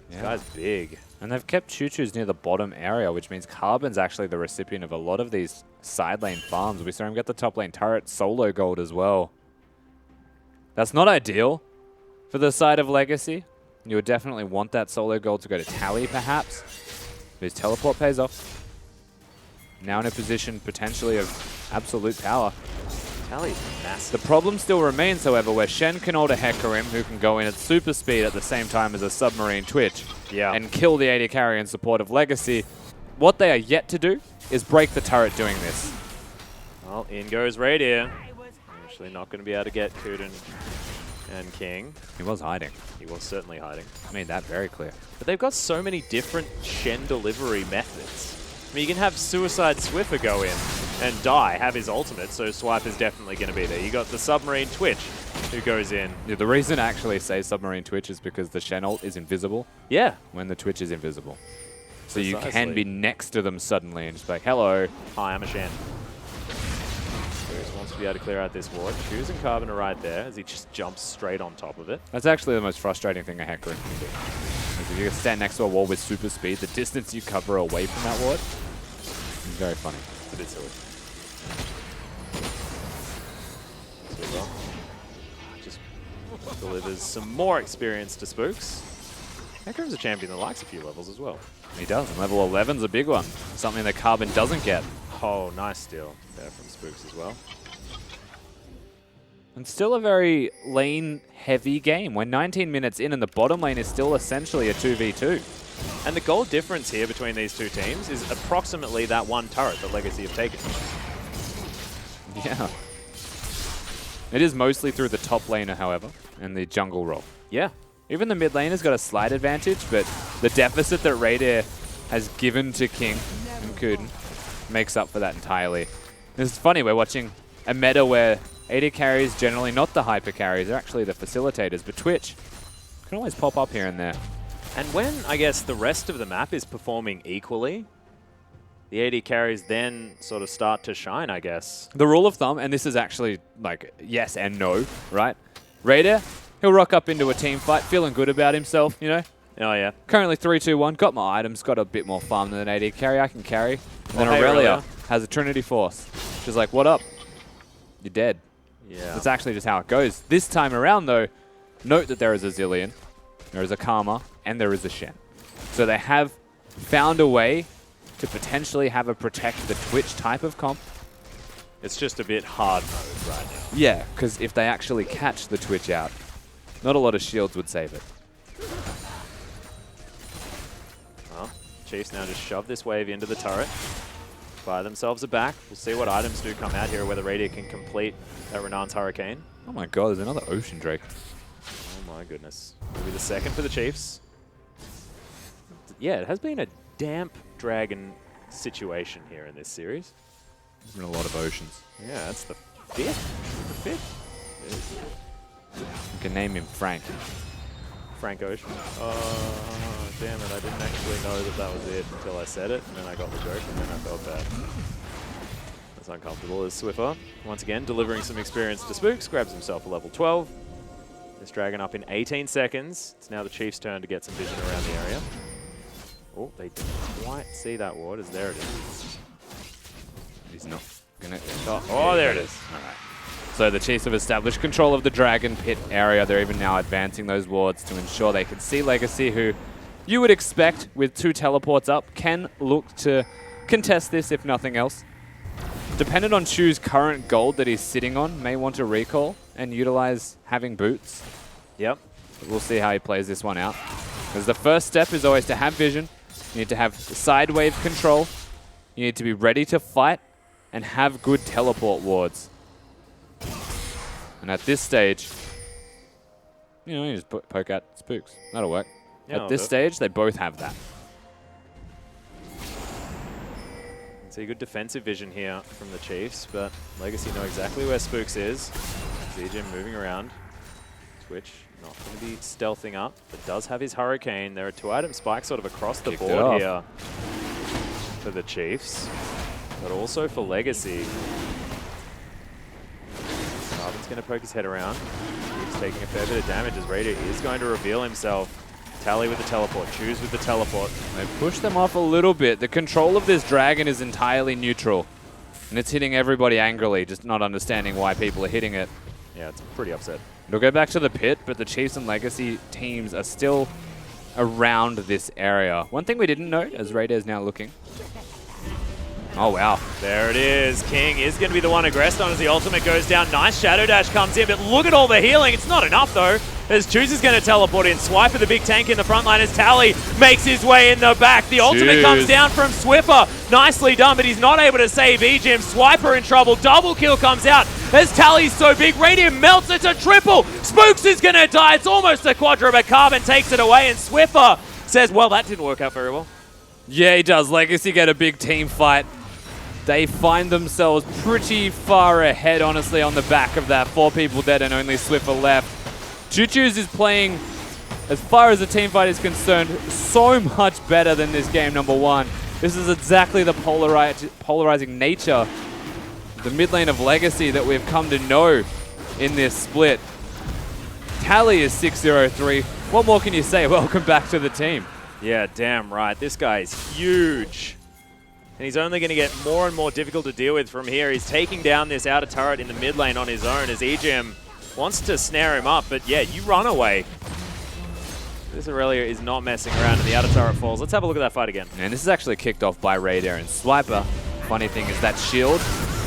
[SPEAKER 4] This guy's big.
[SPEAKER 5] And they've kept Choo-Choo's near the bottom area, which means Carbon's actually the recipient of a lot of these side lane farms. We saw him get the top lane turret solo gold as well. That's not ideal for the side of Legacy. You would definitely want that solo gold to go to Tally, perhaps. But his teleport pays off. now in a position potentially of absolute power.
[SPEAKER 4] Tally's massive.
[SPEAKER 5] The problem still remains, however, where Shen can ult a Hecarim, who can go in at super speed at the same time as a submarine Twitch, and kill the AD carry in support of Legacy. What they are yet to do is break the turret doing this.
[SPEAKER 4] Well, in goes Radier. Actually not going to be able to get Kuden and King.
[SPEAKER 5] He was hiding.
[SPEAKER 4] He was certainly hiding.
[SPEAKER 5] Made that very clear.
[SPEAKER 4] But they've got so many different Shen delivery methods. I mean, you can have Suicide Swiffer go in and die, have his ultimate, so Swipe is definitely going to be there. You got the Submarine Twitch who goes in.
[SPEAKER 5] Yeah, the reason I actually say Submarine Twitch is because the Shen ult is invisible.
[SPEAKER 4] Yeah.
[SPEAKER 5] When the Twitch is invisible. So you
[SPEAKER 4] Precisely.
[SPEAKER 5] can be next to them suddenly and just be like, hello.
[SPEAKER 4] Hi, I'm a Shen. Sirius wants to be able to clear out this ward. Shoes and Carbon are right there as he just jumps straight on top of it.
[SPEAKER 5] That's actually the most frustrating thing a Hecarim can do. Is if you can stand next to a wall with super speed, the distance you cover away from that ward is very funny.
[SPEAKER 4] It's a bit silly. Super. Just delivers some more experience to Spooks. Hecarim's a champion that likes a few levels as well.
[SPEAKER 5] He does, and level 11's a big one. Something that Carbon doesn't get.
[SPEAKER 4] Oh, nice steal there from Spooks as well.
[SPEAKER 5] And still a very lane-heavy game. We're 19 minutes in, and the bottom lane is still essentially a 2v2.
[SPEAKER 4] And the goal difference here between these two teams is approximately that one turret that Legacy have taken.
[SPEAKER 5] Yeah. It is mostly through the top laner, however, and the jungle role.
[SPEAKER 4] Yeah.
[SPEAKER 5] Even the mid laner's got a slight advantage, but the deficit that Radier has given to King and Kuden makes up for that entirely. It's funny, we're watching a meta where AD carries, generally not the hyper carries, they're actually the facilitators, but Twitch can always pop up here and there.
[SPEAKER 4] And when, I guess, the rest of the map is performing equally, the AD carries then sort of start to shine, I guess.
[SPEAKER 5] The rule of thumb, and this is actually like yes and no, right? Raider, he'll rock up into a team fight feeling good about himself, you know?
[SPEAKER 4] Oh, yeah.
[SPEAKER 5] Currently 3-2-1, got my items, got a bit more farm than an AD carry, I can carry. And then
[SPEAKER 4] hey,
[SPEAKER 5] Aurelia
[SPEAKER 4] Aurelia
[SPEAKER 5] has a Trinity Force. She's like, what up? You're dead.
[SPEAKER 4] Yeah.
[SPEAKER 5] That's actually just how it goes. This time around, though, note that there is a Zillion, there is a Karma, and there is a Shen. So they have found a way to potentially have a protect the Twitch type of comp.
[SPEAKER 4] It's just a bit hard mode right now.
[SPEAKER 5] Yeah, because if they actually catch the Twitch out, not a lot of shields would save it.
[SPEAKER 4] Well, Chiefs now just shove this wave into the turret. Buy themselves a back. We'll see what items do come out here, whether Radier can complete that Renan's Hurricane.
[SPEAKER 5] Oh my god, there's another Ocean Drake.
[SPEAKER 4] Oh my goodness. Will be the second for the Chiefs. Yeah, it has been a damp dragon situation here in this series.
[SPEAKER 5] There's been a lot of Oceans.
[SPEAKER 4] Yeah, that's the fifth. The fifth?
[SPEAKER 5] You can name him Frank.
[SPEAKER 4] Frank Ocean. Oh, damn it. I didn't actually know that that was it until I said it, and then I got the joke, and then I felt bad. That's uncomfortable as Swiffer, once again, delivering some experience to Spooks, grabs himself a level 12. This dragon up in 18 seconds. It's now the Chiefs' turn to get some vision around the area. Oh, they didn't quite see that ward, as there it is.
[SPEAKER 5] He's not gonna...
[SPEAKER 4] Oh, there it is.
[SPEAKER 5] All right. So the Chiefs have established control of the Dragon Pit area. They're even now advancing those wards to ensure they can see Legacy, who you would expect, with 2 teleports up, can look to contest this, if nothing else. Dependent on Shu's current gold that he's sitting on, may want to recall and utilize having boots.
[SPEAKER 4] Yep.
[SPEAKER 5] But we'll see how he plays this one out. Because the first step is always to have vision. You need to have side wave control. You need to be ready to fight and have good teleport wards. And at this stage, you know, you just poke out Spooks. That'll work.
[SPEAKER 4] Yeah,
[SPEAKER 5] at this stage, they both have that.
[SPEAKER 4] See good defensive vision here from the Chiefs, but Legacy know exactly where Spooks is. ZJ moving around. Twitch not going to be stealthing up, but does have his Hurricane. There are 2-item spikes sort of across the board here for the Chiefs, but also for Legacy. Carbon's going to poke his head around. He's taking a fair bit of damage as Raider is going to reveal himself. Tally with the teleport, choose with the teleport.
[SPEAKER 5] They push them off a little bit. The control of this dragon is entirely neutral. And it's hitting everybody angrily, just not understanding why people are hitting it.
[SPEAKER 4] Yeah, it's pretty upset.
[SPEAKER 5] It'll go back to the pit, but the Chiefs and Legacy teams are still around this area. One thing we didn't note, as Raider is now looking, Oh, wow.
[SPEAKER 4] There it is. King is going to be the one aggressed on as the ultimate goes down. Nice Shadow Dash comes in, but look at all the healing. It's not enough, though, as Choose is going to teleport in. Swiper, the big tank in the front line, as Tally makes his way in the back. The ultimate comes down from Swiffer. Nicely done, but he's not able to save Ejim. Swiper in trouble. Double kill comes out as Tally's so big. Radiant melts. It's a triple. Spooks is going to die. It's almost a quadra, but Carbon takes it away, and Swiffer says, well, that didn't work out very well.
[SPEAKER 5] Yeah, he does. Legacy get a big team fight. They find themselves pretty far ahead, honestly, on the back of that. 4 people dead and only Swiffer left. Choo-Choo's is playing, as far as the team fight is concerned, so much better than this game number 1. This is exactly the polarizing nature, the mid lane of Legacy that we've come to know in this split. Tally is 6-0-3. What more can you say? Welcome back to the team.
[SPEAKER 4] Yeah, damn right. This guy is huge. And he's only going to get more and more difficult to deal with from here. He's taking down this outer turret in the mid lane on his own as Ejim wants to snare him up. But yeah, you run away. This Aurelia is not messing around and the outer turret falls. Let's have a look at that fight again.
[SPEAKER 5] And this is actually kicked off by Radar and Swiper. Funny thing is that shield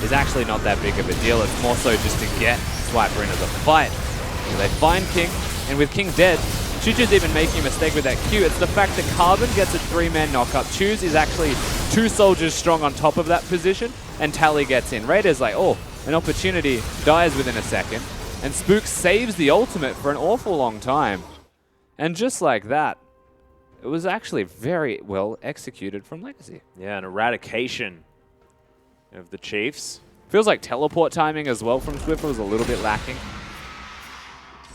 [SPEAKER 5] is actually not that big of a deal. It's more so just to get Swiper into the fight. So they find King, and with King dead, Choo-Choo's even making a mistake with that Q. It's the fact that Carbon gets a 3-man knockup. Choose is actually 2 soldiers strong on top of that position, and Tally gets in. Raider's like, oh, an opportunity, dies within a second, and Spook saves the ultimate for an awful long time. And just like that, it was actually very well executed from Legacy.
[SPEAKER 4] Yeah, an eradication of the Chiefs.
[SPEAKER 5] Feels like teleport timing as well from Swiffer was a little bit lacking.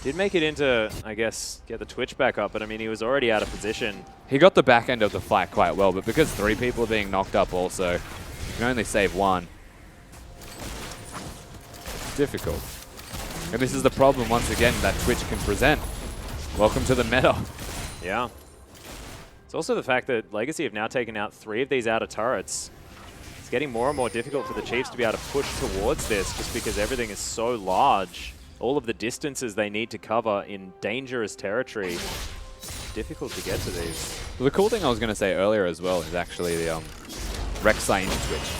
[SPEAKER 4] Did make it into, I guess, get the Twitch back up, but I mean, he was already out of position.
[SPEAKER 5] He got the back end of the fight quite well, but because 3 people are being knocked up also, you can only save 1. It's difficult. And this is the problem, once again, that Twitch can present. Welcome to the meta.
[SPEAKER 4] Yeah. It's also the fact that Legacy have now taken out 3 of these outer turrets. It's getting more and more difficult for the Chiefs to be able to push towards this just because everything is so large. All of the distances they need to cover in dangerous territory. It's difficult to get to these.
[SPEAKER 5] Well, the cool thing I was going to say earlier as well is actually the Rek'Sai into Twitch.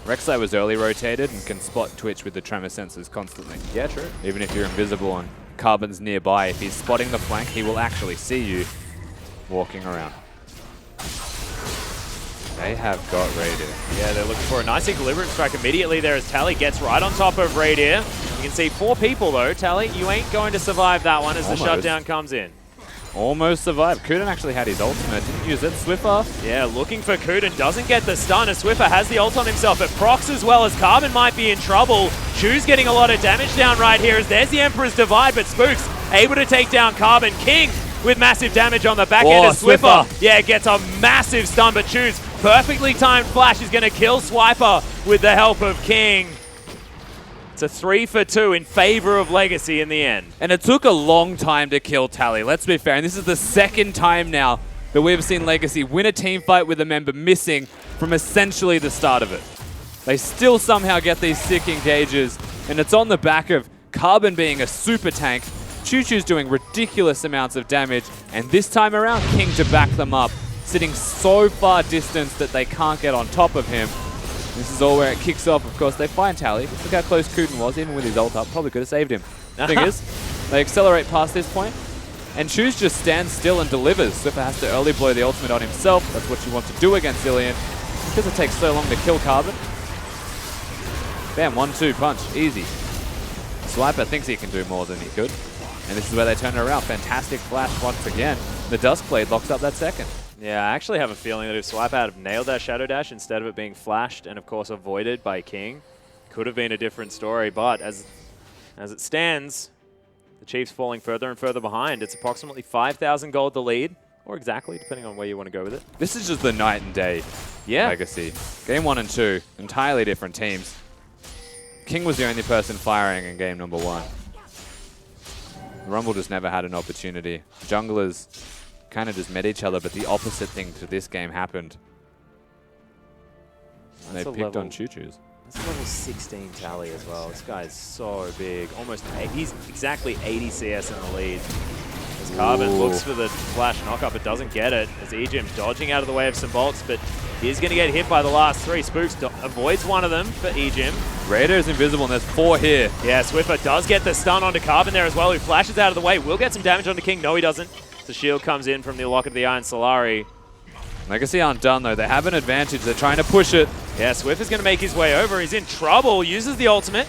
[SPEAKER 5] Rek'Sai was early rotated and can spot Twitch with the tremor sensors constantly.
[SPEAKER 4] Yeah, true.
[SPEAKER 5] Even if you're invisible and Carbon's nearby, if he's spotting the flank, he will actually see you walking around. They have got Radiant.
[SPEAKER 4] Yeah, they're looking for a nice equilibrium strike immediately there as Tally gets right on top of Radiant. You can see 4 people though. Tally, you ain't going to survive that one as the shutdown comes in.
[SPEAKER 5] Almost survived. Kuden actually had his ultimate. Didn't use it. Swiffer.
[SPEAKER 4] Yeah, looking for Kuden. Doesn't get the stun as Swiffer has the ult on himself. But procs as well as Carbon might be in trouble. Chu's getting a lot of damage down right here as there's the Emperor's Divide. But Spooks able to take down Carbon. King with massive damage on the back end of Swiffer. Yeah, gets a massive stun. But Chu's perfectly timed flash is going to kill Swiper with the help of King. It's a 3 for 2 in favor of Legacy in the end.
[SPEAKER 5] And it took a long time to kill Tally, let's be fair. And this is the 2nd time now that we've seen Legacy win a team fight with a member missing from essentially the start of it. They still somehow get these sick engages, and it's on the back of Carbon being a super tank, Choo-Choo's doing ridiculous amounts of damage, and this time around, King to back them up, sitting so far distanced that they can't get on top of him. This is all where it kicks off. Of course, they find Tally. Look how close Kuden was, even with his ult up. Probably could have saved him. Thing is, they accelerate past this point, and Choose just stands still and delivers. Swiffer has to early blow the ultimate on himself. That's what you want to do against Zillion, because it takes so long to kill Carbon. Bam, 1-2 punch, easy. Swiper thinks he can do more than he could, and this is where they turn it around. Fantastic flash once again. The Duskblade locks up that second.
[SPEAKER 4] Yeah, I actually have a feeling that if Swiper had nailed that Shadow Dash instead of it being flashed and, of course, avoided by King, could have been a different story. But as it stands, the Chiefs falling further and further behind. It's approximately 5,000 gold the lead, or exactly, depending on where you want to go with it.
[SPEAKER 5] This is just the night and day Legacy. Game 1 and 2, entirely different teams. King was the only person firing in game number 1. Rumble just never had an opportunity. Junglers kind of just met each other, but the opposite thing to this game happened. And they picked on Choo-Choos.
[SPEAKER 4] That's a level 16 Tally as well. This guy is so big. Almost, he's exactly 80 CS in the lead. As Carbon looks for the flash knockup, but doesn't get it. As Ejim's dodging out of the way of some bolts, but
[SPEAKER 1] He's going to get hit by the last 3. Spooks avoids one of them for Ejim.
[SPEAKER 5] Raider's invisible, and there's 4 here.
[SPEAKER 1] Yeah, Swiffer does get the stun onto Carbon there as well, who flashes out of the way. Will get some damage onto King. No, he doesn't. The shield comes in from the Locket of the Iron Solari.
[SPEAKER 5] Legacy aren't done, though. They have an advantage. They're trying to push it.
[SPEAKER 1] Yeah, Swiffer's going to make his way over. He's in trouble. Uses the ultimate.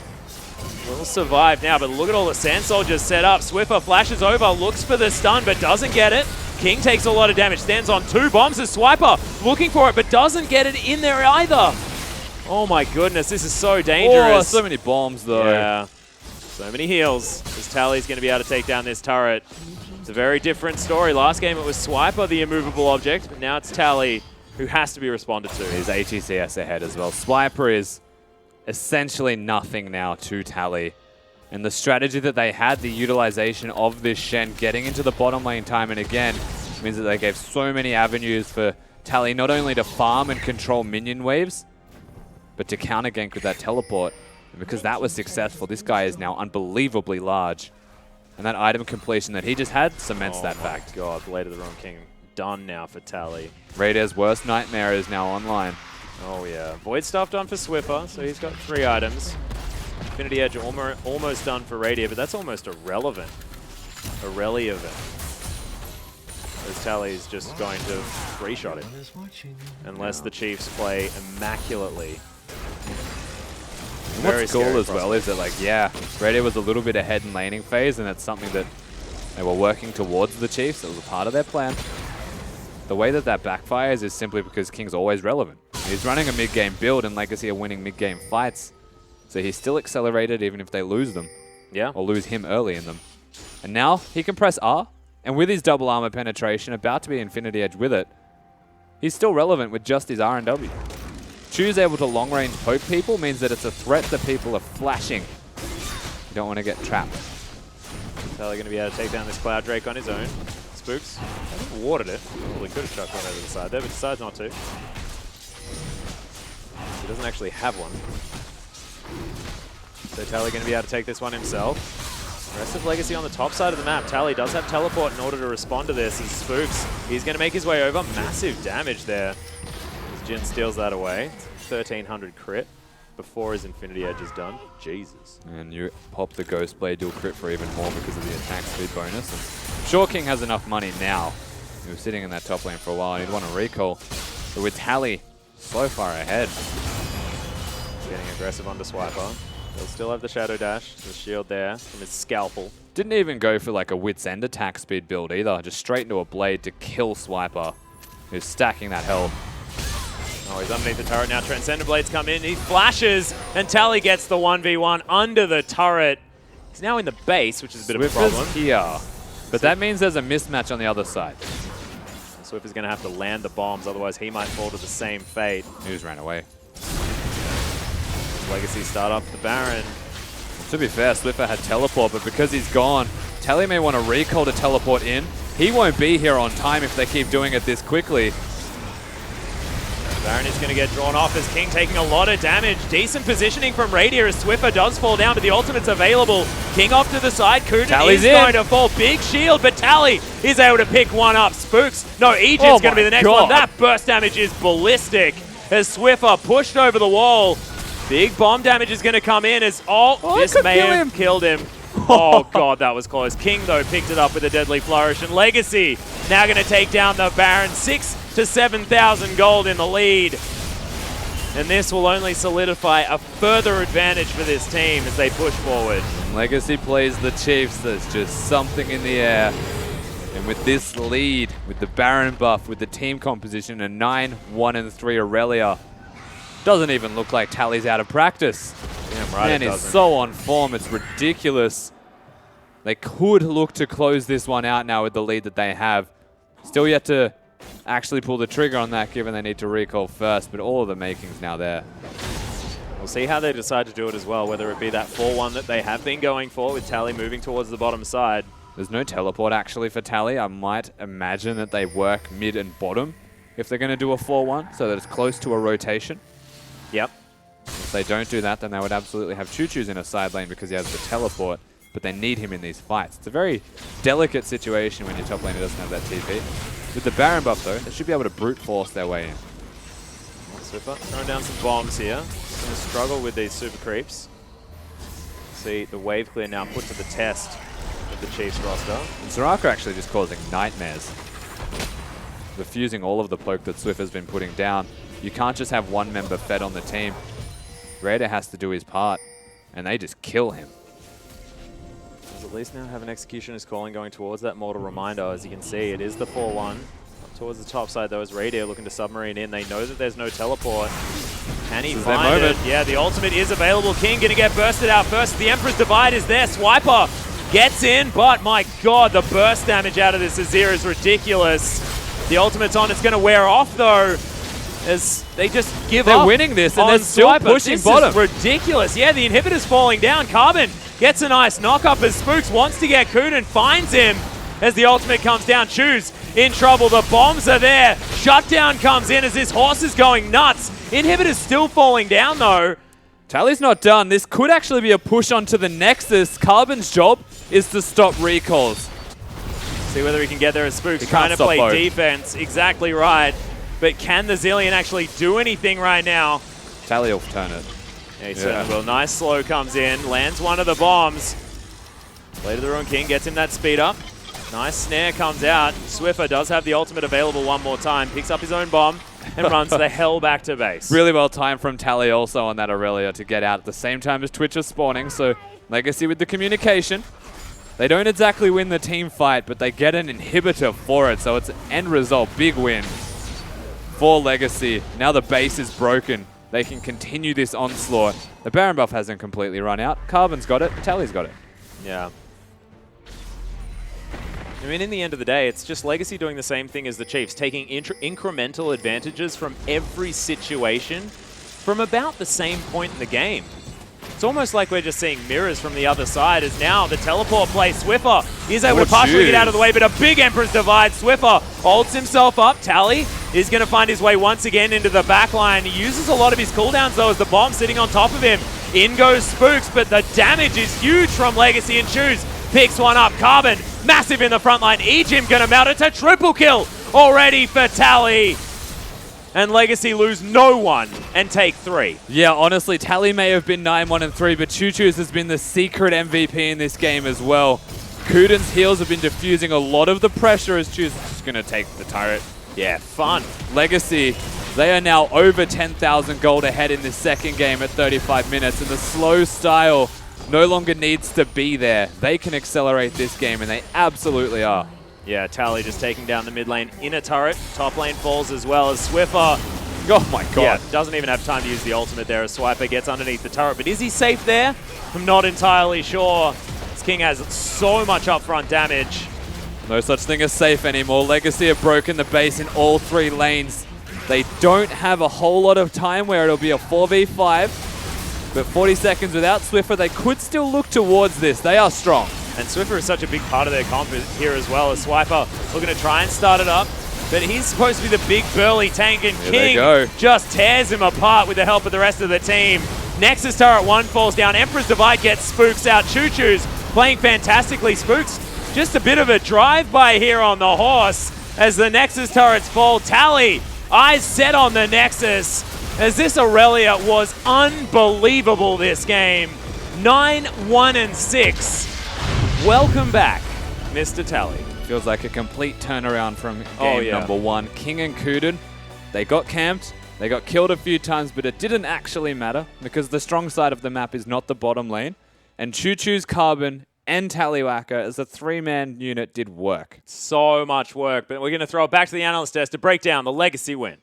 [SPEAKER 1] Will survive now, but look at all the Sand Soldiers set up. Swiffer flashes over, looks for the stun, but doesn't get it. King takes a lot of damage, stands on 2 bombs as Swiper looking for it, but doesn't get it in there either. Oh my goodness, this is so dangerous.
[SPEAKER 5] Oh, so many bombs, though.
[SPEAKER 1] Yeah, so many heals. This Tally's going to be able to take down this turret. It's a very different story. Last game it was Swiper, the immovable object, but now it's Tally, who has to be responded to.
[SPEAKER 5] His HECS ahead as well. Swiper is essentially nothing now to Tally. And the strategy that they had, the utilization of this Shen getting into the bottom lane time and again, means that they gave so many avenues for Tally not only to farm and control minion waves, but to counter gank with that teleport. And because that was successful, this guy is now unbelievably large. And that item completion that he just had cements that fact.
[SPEAKER 1] God, Blade of the Wrong King done now for Tally.
[SPEAKER 5] Raider's worst nightmare is now online.
[SPEAKER 1] Oh yeah, Void Staff done for Swiffer, so he's got 3 items. Infinity Edge almost done for Radiant, but that's almost irrelevant. Irrelevant. As Tally's just going to 3-shot it. Unless the Chiefs play immaculately.
[SPEAKER 5] What's cool as well is that, like, yeah, Radiant was a little bit ahead in laning phase, and that's something that they were working towards the Chiefs. It was a part of their plan. The way that that backfires is simply because King's always relevant. He's running a mid-game build, and Legacy are winning mid-game fights. So he's still accelerated even if they lose them.
[SPEAKER 1] Yeah.
[SPEAKER 5] Or lose him early in them. And now he can press R, and with his double armor penetration, about to be Infinity Edge with it, he's still relevant with just his R and W. Chu's able to long-range poke people means that it's a threat that people are flashing. You don't want to get trapped.
[SPEAKER 1] Tally going to be able to take down this Cloud Drake on his own. Spooks hasn't warded it. Probably could have chucked one over the side there, but decides not to. He doesn't actually have one. So Tally going to be able to take this one himself. The rest of Legacy on the top side of the map. Tally does have teleport in order to respond to this. And Spooks, he's going to make his way over. Massive damage there. As Jin steals that away. 1300 crit before his Infinity Edge is done. Jesus.
[SPEAKER 5] And you pop the Ghost Blade dual crit for even more because of the attack speed bonus. And I'm sure King has enough money now. He was sitting in that top lane for a while and he'd want to recall. But with Tally so far ahead.
[SPEAKER 1] Getting aggressive onto Swiper. He'll still have the Shadow Dash, the shield there from his Scalpel.
[SPEAKER 5] Didn't even go for like a Wit's End attack speed build either. Just straight into a Blade to kill Swiper, who's stacking that health.
[SPEAKER 1] Oh, he's underneath the turret now. Transcendent Blades come in. He flashes, and Tally gets the 1v1 under the turret. He's now in the base, which is a bit of a problem.
[SPEAKER 5] Here, but that means there's a mismatch on the other side.
[SPEAKER 1] Swiffer's going to have to land the bombs, otherwise he might fall to the same fate.
[SPEAKER 5] He just ran away.
[SPEAKER 1] Legacy start up the Baron.
[SPEAKER 5] To be fair, Swiffer had teleport, but because he's gone, Tally may want to recall to teleport in. He won't be here on time if they keep doing it this quickly.
[SPEAKER 1] Baron is going to get drawn off as King taking a lot of damage. Decent positioning from Radier as Swiffer does fall down, but the ultimate's available. King off to the side. Kudan is going to fall. Big shield, but Tally is able to pick one up. Spooks. No, Egypt's going to be the next one. That burst damage is ballistic as Swiffer pushed over the wall. Big bomb damage is going to come in as, this may have killed him. Oh, God, that was close. King, though, picked it up with a deadly flourish. And Legacy now going to take down the Baron. 6,000 to 7,000 gold in the lead. And this will only solidify a further advantage for this team as they push forward.
[SPEAKER 5] Legacy plays the Chiefs. There's just something in the air. And with this lead, with the Baron buff, with the team composition, a 9-1-3 Aurelia, doesn't even look like Tally's out of practice.
[SPEAKER 1] Damn right,
[SPEAKER 5] Man, he's so on form, it's ridiculous. They could look to close this one out now with the lead that they have. Still yet to actually pull the trigger on that, given they need to recall first, but all of the makings now there.
[SPEAKER 1] We'll see how they decide to do it as well, whether it be that 4-1 that they have been going for with Tally moving towards the bottom side.
[SPEAKER 5] There's no teleport actually for Tally. I might imagine that they work mid and bottom if they're going to do a 4-1, so that it's close to a rotation.
[SPEAKER 1] Yep.
[SPEAKER 5] If they don't do that, then they would absolutely have Choo-Choo's in a side lane because he has the teleport, but they need him in these fights. It's a very delicate situation when your top laner doesn't have that TP. With the Baron buff, though, they should be able to brute force their way in.
[SPEAKER 4] Swiffer throwing down some bombs here. Going to struggle with these super creeps. See the wave clear now put to the test of the Chiefs roster.
[SPEAKER 5] And Soraka actually just causing nightmares. Refusing all of the poke that Swiffer's been putting down. You can't just have one member fed on the team. Raider has to do his part, and they just kill him.
[SPEAKER 4] Does at least now have an Executioner's Calling going towards that Mortal Reminder. As you can see, it is the 4-1. Up towards the top side, though, is Raider looking to submarine in. They know that there's no teleport. Can he find it? Yeah, the ultimate is available. King going to get bursted out first. The Emperor's Divide is there. Swiper gets in, but my god, the burst damage out of this Azir is ridiculous. The ultimate's on. It's going to wear off, though, as they just give up.
[SPEAKER 5] They're winning this, and they're still
[SPEAKER 4] Swiper.
[SPEAKER 5] pushing
[SPEAKER 4] This
[SPEAKER 5] bottom.
[SPEAKER 4] is ridiculous. Yeah, the inhibitor's falling down. Carbon gets a nice knock-up as Spooks wants to get Kuden, finds him as the ultimate comes down. Choose in trouble. The bombs are there. Shutdown comes in as this horse is going nuts. Inhibitor's still falling down, though.
[SPEAKER 5] Tally's not done. This could actually be a push onto the Nexus. Carbon's job is to stop recalls.
[SPEAKER 4] See whether he can get there as Spooks
[SPEAKER 5] He
[SPEAKER 4] trying
[SPEAKER 5] can't
[SPEAKER 4] to
[SPEAKER 5] stop
[SPEAKER 4] play
[SPEAKER 5] both.
[SPEAKER 4] defense. Exactly right. But can the Zillion actually do anything right now?
[SPEAKER 5] Tally will turn it.
[SPEAKER 4] Yeah, he certainly will. Nice slow comes in, lands one of the bombs. Blade of the Ruined King gets him that speed up. Nice snare comes out. Swiffer does have the ultimate available one more time. Picks up his own bomb and runs the hell back to base.
[SPEAKER 5] Really well timed from Tally also on that Aurelia to get out at the same time as Twitch is spawning. So Legacy with the communication. They don't exactly win the team fight, but they get an inhibitor for it. So it's an end result. Big win for Legacy. Now the base is broken. They can continue this onslaught. The Baron buff hasn't completely run out. Carbon's got it. Tally's got it.
[SPEAKER 4] Yeah. I mean, in the end of the day, it's just Legacy doing the same thing as the Chiefs, taking incremental advantages from every situation from about the same point in the game. It's almost like we're just seeing mirrors from the other side, as now the teleport play, Swiffer is able to partially get out of the way, but a big Emperor's Divide. Swiffer holds himself up. Tally is going to find his way once again into the back line. He uses a lot of his cooldowns, though, as the bomb sitting on top of him. In goes Spooks, but the damage is huge from Legacy, and Choose picks one up. Carbon, massive in the front line. Ejim going to mount it to triple kill already for Tally. And Legacy lose no one and take 3.
[SPEAKER 5] Yeah, honestly, Tally may have been 9-1-3, but Choo Choo's has been the secret MVP in this game as well. Kuden's heals have been diffusing a lot of the pressure as Choo's just going to take the turret.
[SPEAKER 4] Yeah, fun.
[SPEAKER 5] Legacy, they are now over 10,000 gold ahead in this second game at 35 minutes, and the slow style no longer needs to be there. They can accelerate this game, and they absolutely are.
[SPEAKER 4] Yeah, Tally just taking down the mid lane in a turret. Top lane falls as well as Swiffer.
[SPEAKER 5] Oh my god.
[SPEAKER 4] Yeah, doesn't even have time to use the ultimate there as Swiper gets underneath the turret. But is he safe there? I'm not entirely sure. This King has so much upfront damage.
[SPEAKER 5] No such thing as safe anymore. Legacy have broken the base in all 3 lanes. They don't have a whole lot of time where it'll be a 4v5. But 40 seconds without Swiffer, they could still look towards this. They are strong.
[SPEAKER 4] And Swiffer is such a big part of their comp here as well, as Swiper looking to try and start it up. But he's supposed to be the big burly tank, and King just tears him apart with the help of the rest of the team. Nexus turret 1 falls down. Emperor's Divide gets Spooks out. Choo Choo's playing fantastically. Spooks just a bit of a drive-by here on the horse as the Nexus turrets fall. Tally, eyes set on the Nexus, as this Aurelia was unbelievable this game. 9-1-6. Welcome back, Mr. Tally.
[SPEAKER 5] Feels like a complete turnaround from game number 1. King and Kuden, they got camped, they got killed a few times, but it didn't actually matter because the strong side of the map is not the bottom lane. And Choo Choo's Carbon and Tallywhacker as a 3-man unit did work.
[SPEAKER 4] So much work, but we're going to throw it back to the analyst desk to break down the Legacy win.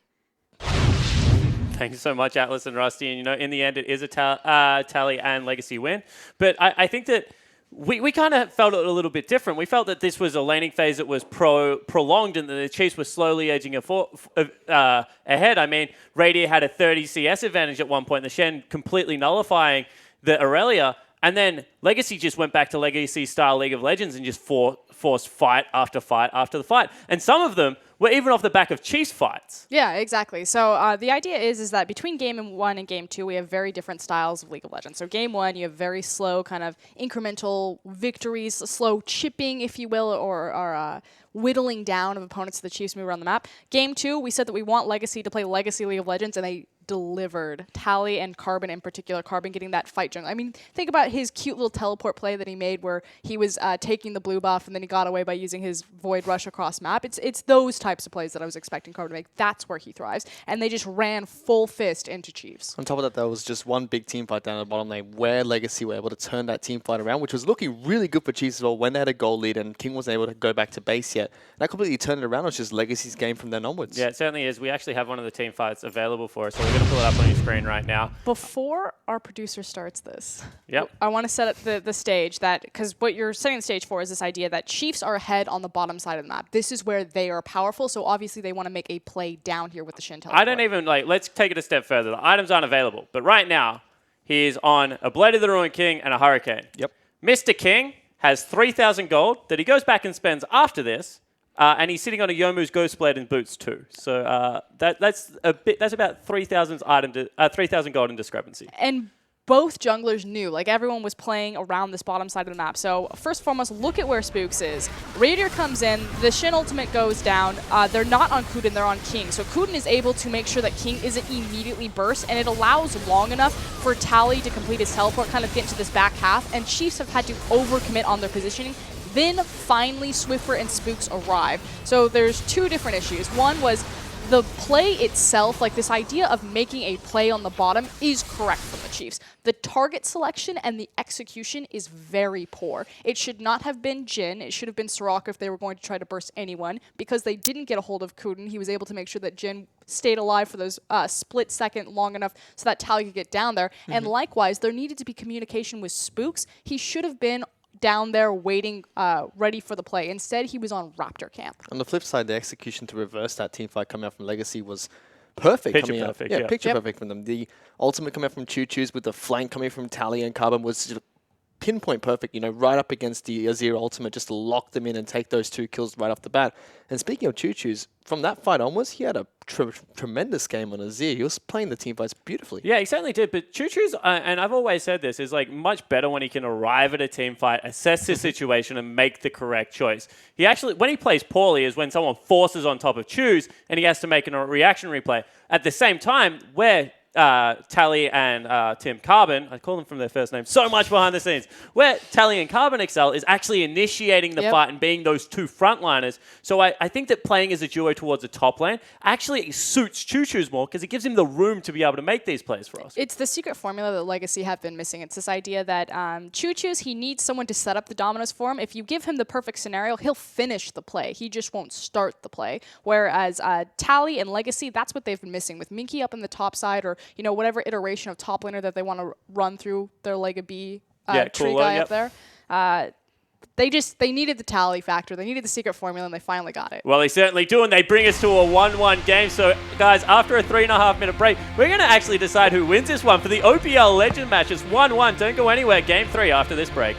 [SPEAKER 1] Thanks so much, Atlas and Rusty. And, you know, in the end, it is a Tally and Legacy win. But I think that we kind of felt it a little bit different. We felt that this was a laning phase that was prolonged and that the Chiefs were slowly edging ahead. I mean, Radiant had a 30 CS advantage at one point, the Shen completely nullifying the Aurelia. And then Legacy just went back to Legacy-style League of Legends and just forced fight after fight after the fight. And some of them were even off the back of Chiefs fights.
[SPEAKER 2] Yeah, exactly. So the idea is that between Game 1 and Game 2, we have very different styles of League of Legends. So Game 1, you have very slow kind of incremental victories, slow chipping, if you will, or whittling down of opponents to the Chiefs move around the map. Game 2, we said that we want Legacy to play Legacy League of Legends, and they delivered. Tally and Carbon in particular, Carbon getting that fight jungle. I mean, think about his cute little teleport play that he made where he was taking the blue buff and then he got away by using his Void Rush across map. It's those types of plays that I was expecting Carbon to make. That's where he thrives. And they just ran full fist into Chiefs.
[SPEAKER 3] On top of that, there was just one big team fight down at the bottom lane where Legacy were able to turn that team fight around, which was looking really good for Chiefs as well when they had a goal lead and King wasn't able to go back to base yet. And that completely turned it around. It was just Legacy's game from then onwards.
[SPEAKER 1] Yeah, it certainly is. We actually have one of the team fights available for us, so we're going to pull it up on your screen right now.
[SPEAKER 2] Before our producer starts this,
[SPEAKER 1] Yep.
[SPEAKER 2] I want to set up the stage that, because what you're setting the stage for is this idea that Chiefs are ahead on the bottom side of the map. This is where they are powerful, so obviously they want to make a play down here with the Shin teleport.
[SPEAKER 1] I don't even, let's take it a step further. The items aren't available, but right now, he is on a Blade of the Ruined King and a Hurricane.
[SPEAKER 3] Yep.
[SPEAKER 1] Mr. King has 3,000 gold that he goes back and spends after this, and he's sitting on a Yomu's Ghost Blade and boots too. So that's about 3,000 gold in discrepancy.
[SPEAKER 2] And both junglers knew, like everyone was playing around this bottom side of the map. So first and foremost, look at where Spooks is. Radier comes in, the Shin ultimate goes down. They're not on Kuden, they're on King. So Kuden is able to make sure that King isn't immediately burst, and it allows long enough for Tally to complete his teleport, kind of get into this back half, and Chiefs have had to overcommit on their positioning. Then finally Swiffer and Spooks arrive. So there's two different issues. One was the play itself, like this idea of making a play on the bottom is correct from the Chiefs. The target selection and the execution is very poor. It should not have been Jhin. It should have been Soraka if they were going to try to burst anyone. Because they didn't get a hold of Kuden, he was able to make sure that Jhin stayed alive for those split second long enough so that Tally could get down there. And likewise, there needed to be communication with Spooks. He should have been down there waiting, ready for the play. Instead, he was on Raptor camp.
[SPEAKER 3] On the flip side, the execution to reverse that team fight coming out from Legacy was perfect.
[SPEAKER 1] Picture
[SPEAKER 3] coming
[SPEAKER 1] perfect,
[SPEAKER 3] out.
[SPEAKER 1] yeah.
[SPEAKER 3] Picture
[SPEAKER 2] Yep.
[SPEAKER 3] perfect from them. The ultimate coming out from Choo Choo's with the flank coming from Tally and Carbon was just pinpoint perfect, right up against the Azir ultimate, just to lock them in and take those 2 kills right off the bat. And speaking of Choo Choo's, from that fight onwards, he had a tremendous game on Azir. He was playing the team fights beautifully.
[SPEAKER 1] Yeah, he certainly did. But Choo Choo's, and I've always said this, is much better when he can arrive at a team fight, assess the situation, and make the correct choice. He actually, when he plays poorly, is when someone forces on top of Choo's and he has to make a reaction replay. At the same time, where Tally and Tim Carbon, I call them from their first name so much behind the scenes, where Tally and Carbon excel is actually initiating the fight and being those 2 frontliners. So I think that playing as a duo towards the top lane actually suits Choo Choo's more because it gives him the room to be able to make these plays for us.
[SPEAKER 2] It's the secret formula that Legacy have been missing. It's this idea that Choo Choo's, he needs someone to set up the dominoes for him. If you give him the perfect scenario, he'll finish the play. He just won't start the play. Whereas Tally and Legacy, that's what they've been missing. With Minky up in the top side or whatever iteration of top laner that they want to run through their Lega B tree guy up there. They needed the Tally factor. They needed the secret formula, and they finally got it.
[SPEAKER 1] Well, they certainly do, and they bring us to a 1-1 game. So, guys, after a 3.5-minute break, we're going to actually decide who wins this one for the OPL Legend match. It's 1-1. Don't go anywhere. Game 3 after this break.